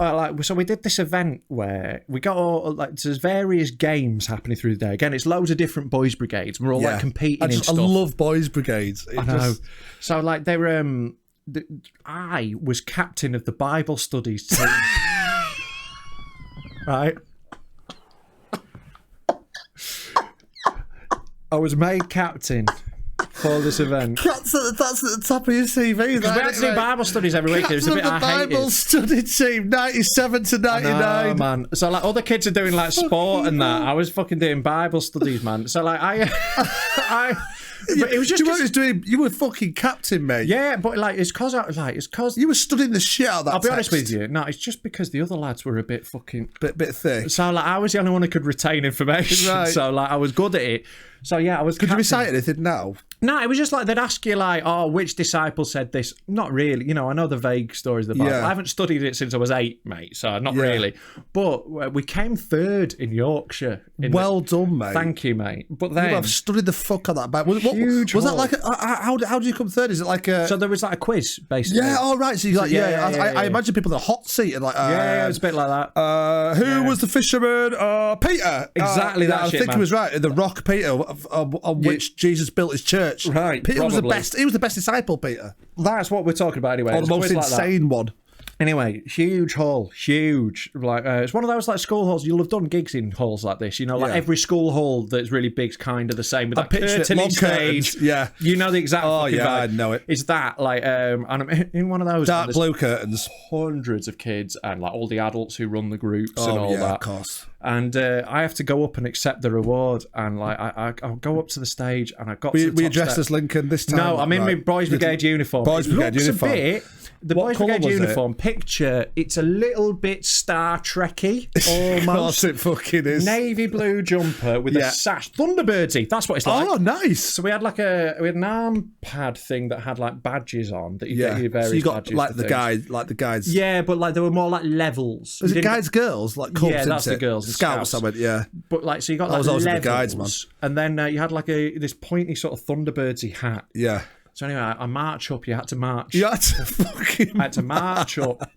So we did this event where we got all like there's various games happening through the day. Again, it's loads of different boys' brigades. We're all like competing in stuff. I love boys' brigades. I know. So like they were. I was captain of the Bible studies team. Right. I was made captain for this event. That's at the top of your CV. Because we had to do Bible studies every week. It was a bit I hated. Bible study team, 97 to 99. No, man. So like other kids are doing like sport and that. I was fucking doing Bible studies, man. So like but it was just you were fucking captain, mate. Yeah, but like it's cause you were studying the shit out of that. I'll be honest with you. No, it's just because the other lads were a bit fucking bit thick. So like I was the only one who could retain information. Right. So like I was good at it. So yeah, I was. Could you recite anything now? No, it was just like they'd ask you like, oh, which disciple said this? Not really. You know, I know the vague stories of the Bible. I haven't studied it since I was 8, mate. So not really. But we came 3rd in Yorkshire. Well done, mate. Thank you, mate. But then I've studied the fuck out of that Bible. Was that like? How did you come 3rd? Is it like a? So there was like a quiz, basically. Yeah. All right. So you like I imagine people in the hot seat and like it was a bit like that. Who was the fisherman? Peter. Exactly that. I think he was right. The rock Peter on which Jesus built his church. Right. Peter was the best. He was the best disciple, Peter. That's what we're talking about anyway. Or the most insane one. Anyway, huge hall, huge. Like it's one of those like school halls. You'll have done gigs in halls like this. You know, like every school hall that's really big is kind of the same with that curtain stage. Yeah, you know the exact. Oh yeah, vibe. I know it. It's that like, and I'm in one of those dark blue curtains. Hundreds of kids and like all the adults who run the groups and all that. Of course. And I have to go up and accept the reward. And like I'll go up to the stage and I got. Were you dressed as Lincoln this time? No, I'm in my boys' brigade uniform. Boys' brigade uniform. A bit The What Boys colour Brigade was it? uniform, picture, it's a little bit Star Trek-y, almost. Of course it fucking is. Navy blue jumper with a sash. Thunderbirdsy, that's what it's like. Oh, nice. So we had an arm pad thing that had like badges on that you get your various so you got badges like for the things. guides. Yeah, but like there were more like levels. Is You it didn't- guides, girls? Like cubs, Yeah, that's isn't the it? girls and Scouts, scouts. I went, yeah. But like, so you got I like was always with levels, the guides, man. and then you had like this pointy sort of Thunderbirdsy hat. Yeah. So anyway, I march up. You had to march. You had to fucking... I had to march up.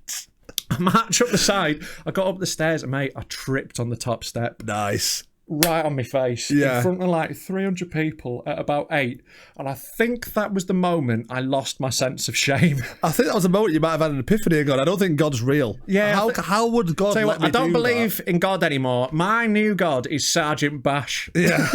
I march up the side. I got up the stairs, and mate, I tripped on the top step. Nice. Right on my face, Yeah. in front of like 300 people at about 8. And I think that was the moment I lost my sense of shame. I think that was a moment you might have had an epiphany and gone, I don't think God's real. Yeah, How would God Tell you let what, me I don't do believe that? in God anymore. My new God is Sergeant Bash. Yeah.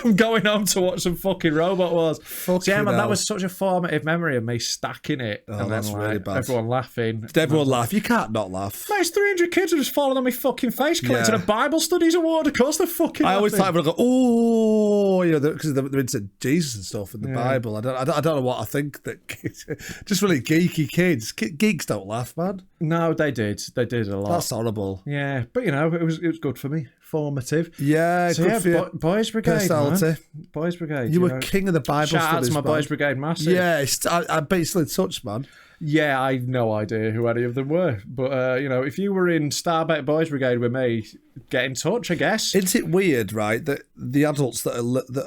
I'm going home to watch some fucking Robot Wars. So yeah, man, that hell. was such a formative memory of me stacking it. Oh, and that's then, really like, bad. everyone laughing. Did everyone laugh? You can't not laugh. Mate, it's 300 kids who just falling on my fucking face, collecting Yeah. a Bible Studies award. Of course they're fucking I always laughing. thought everyone go, oh, you know, because they're into Jesus and stuff in the Bible. I don't know what I think that kids, just really geeky kids. Geeks don't laugh, man. No, they did. They did a lot. That's horrible. Yeah, but you know, it was good for me. Formative. Yeah, So good yeah, for you. Boys Brigade, Personality. man. Boys Brigade. You were know. king of the Bible Shout out studies, to my man. Boys Brigade, massive. Yeah, I bet you still in touch, man. Yeah, I have no idea who any of them were. But, you know, if you were in Starbet Boys Brigade with me, get in touch, I guess. Isn't it weird, right, that the adults that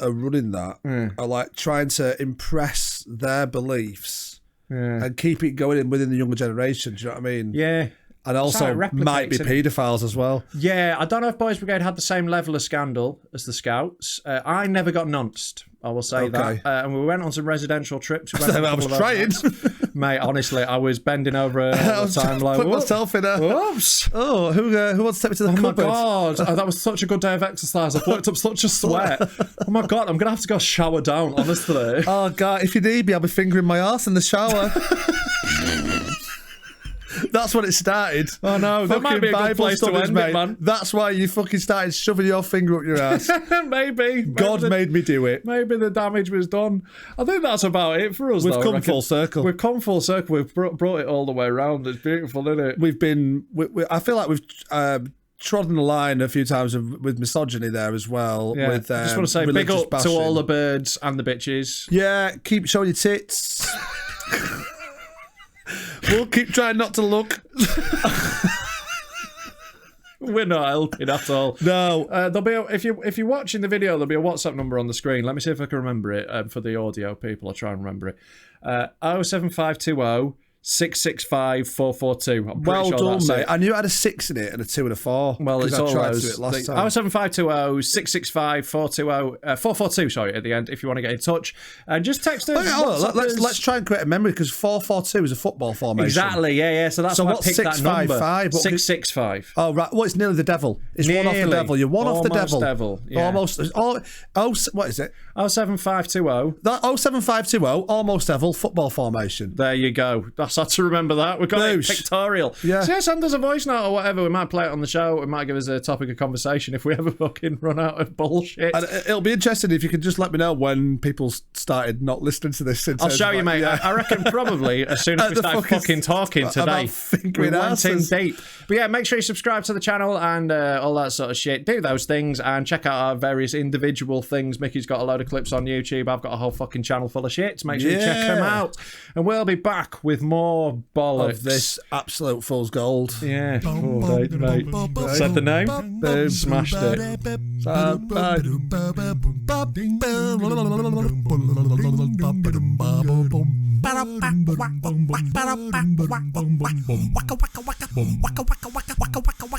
are running that are like trying to impress their beliefs and keep it going within the younger generation? Do you know what I mean? Yeah. And also It's how it might be replicates, paedophiles as well. Yeah, I don't know if Boys Brigade had the same level of scandal as the Scouts. I never got nonced, I will say Okay. that. And we went on some residential trips. We went on a I was couple of trying. events. Mate, honestly, I was bending over I all was the time like, putting whoops. myself in a... Whoops. Oh, who wants to take me to the Oh my cupboard? God, that was such a good day of exercise. I've worked up such a sweat. Oh my God, I'm going to have to go shower down, honestly. Oh, God, if you need me, I'll be fingering my arse in the shower. That's when it started. Oh no, that might be a good Bible place to studies, end mate. it, man. That's why you fucking started shoving your finger up your ass. Maybe. God made me do it. Maybe the damage was done. I think that's about it for us. We've though, I come reckon. full circle. We've come full circle. We've brought it all the way around. It's beautiful, isn't it? We've been... I feel like we've... trodden the line a few times with misogyny there as well. Yeah. With, I just want to say big religious up bashing. to all the birds and the bitches. Yeah, keep showing your tits. We'll keep trying not to look. We're not helping at all. No. There'll be if you're watching the video, there'll be a WhatsApp number on the screen. Let me see if I can remember it. For the audio people, I'll try and remember it. 07520 665 442. I'm pretty Well sure done, that's mate. it. I knew it had a 6 in it and a 2 and a 4. Well, it's I all tried those. to do it last time. 07520 665 442. Sorry, at the end, if you want to get in touch, and just text us. Okay, hold on, WhatsApp us. let's try and create a memory because 442 is a football formation. Exactly, yeah. So that's So why I what's picked that number. 655? 665. Oh, right. Well, it's nearly the devil. It's one off the Nearly. devil. You're one off the Almost devil. devil, yeah. Almost. What is it? 07520. That 07520, almost devil, football formation. There you go. That's how to remember that. We've got it Boosh. pictorial. Yeah. So yeah, send us a voice note or whatever. We might play it on the show. It might give us a topic of conversation if we ever fucking run out of bullshit. And it'll be interesting if you could just let me know when people started not listening to this. I'll show you, mate. I reckon probably as soon as we The start fucking- fucking talking today, about we fingering went in asses. deep. But yeah, make sure you subscribe to the channel and all that sort of shit. Do those things and check out our various individual things. Mickey's got a load of clips on YouTube. I've got a whole fucking channel full of shit. Make sure you check them Yeah. out. And we'll be back with more bollocks. Of this absolute fool's gold. Yeah. Oh, mate. Said the name. Boom. Smashed it. Bye. Waka waka waka waka waka waka waka waka waka waka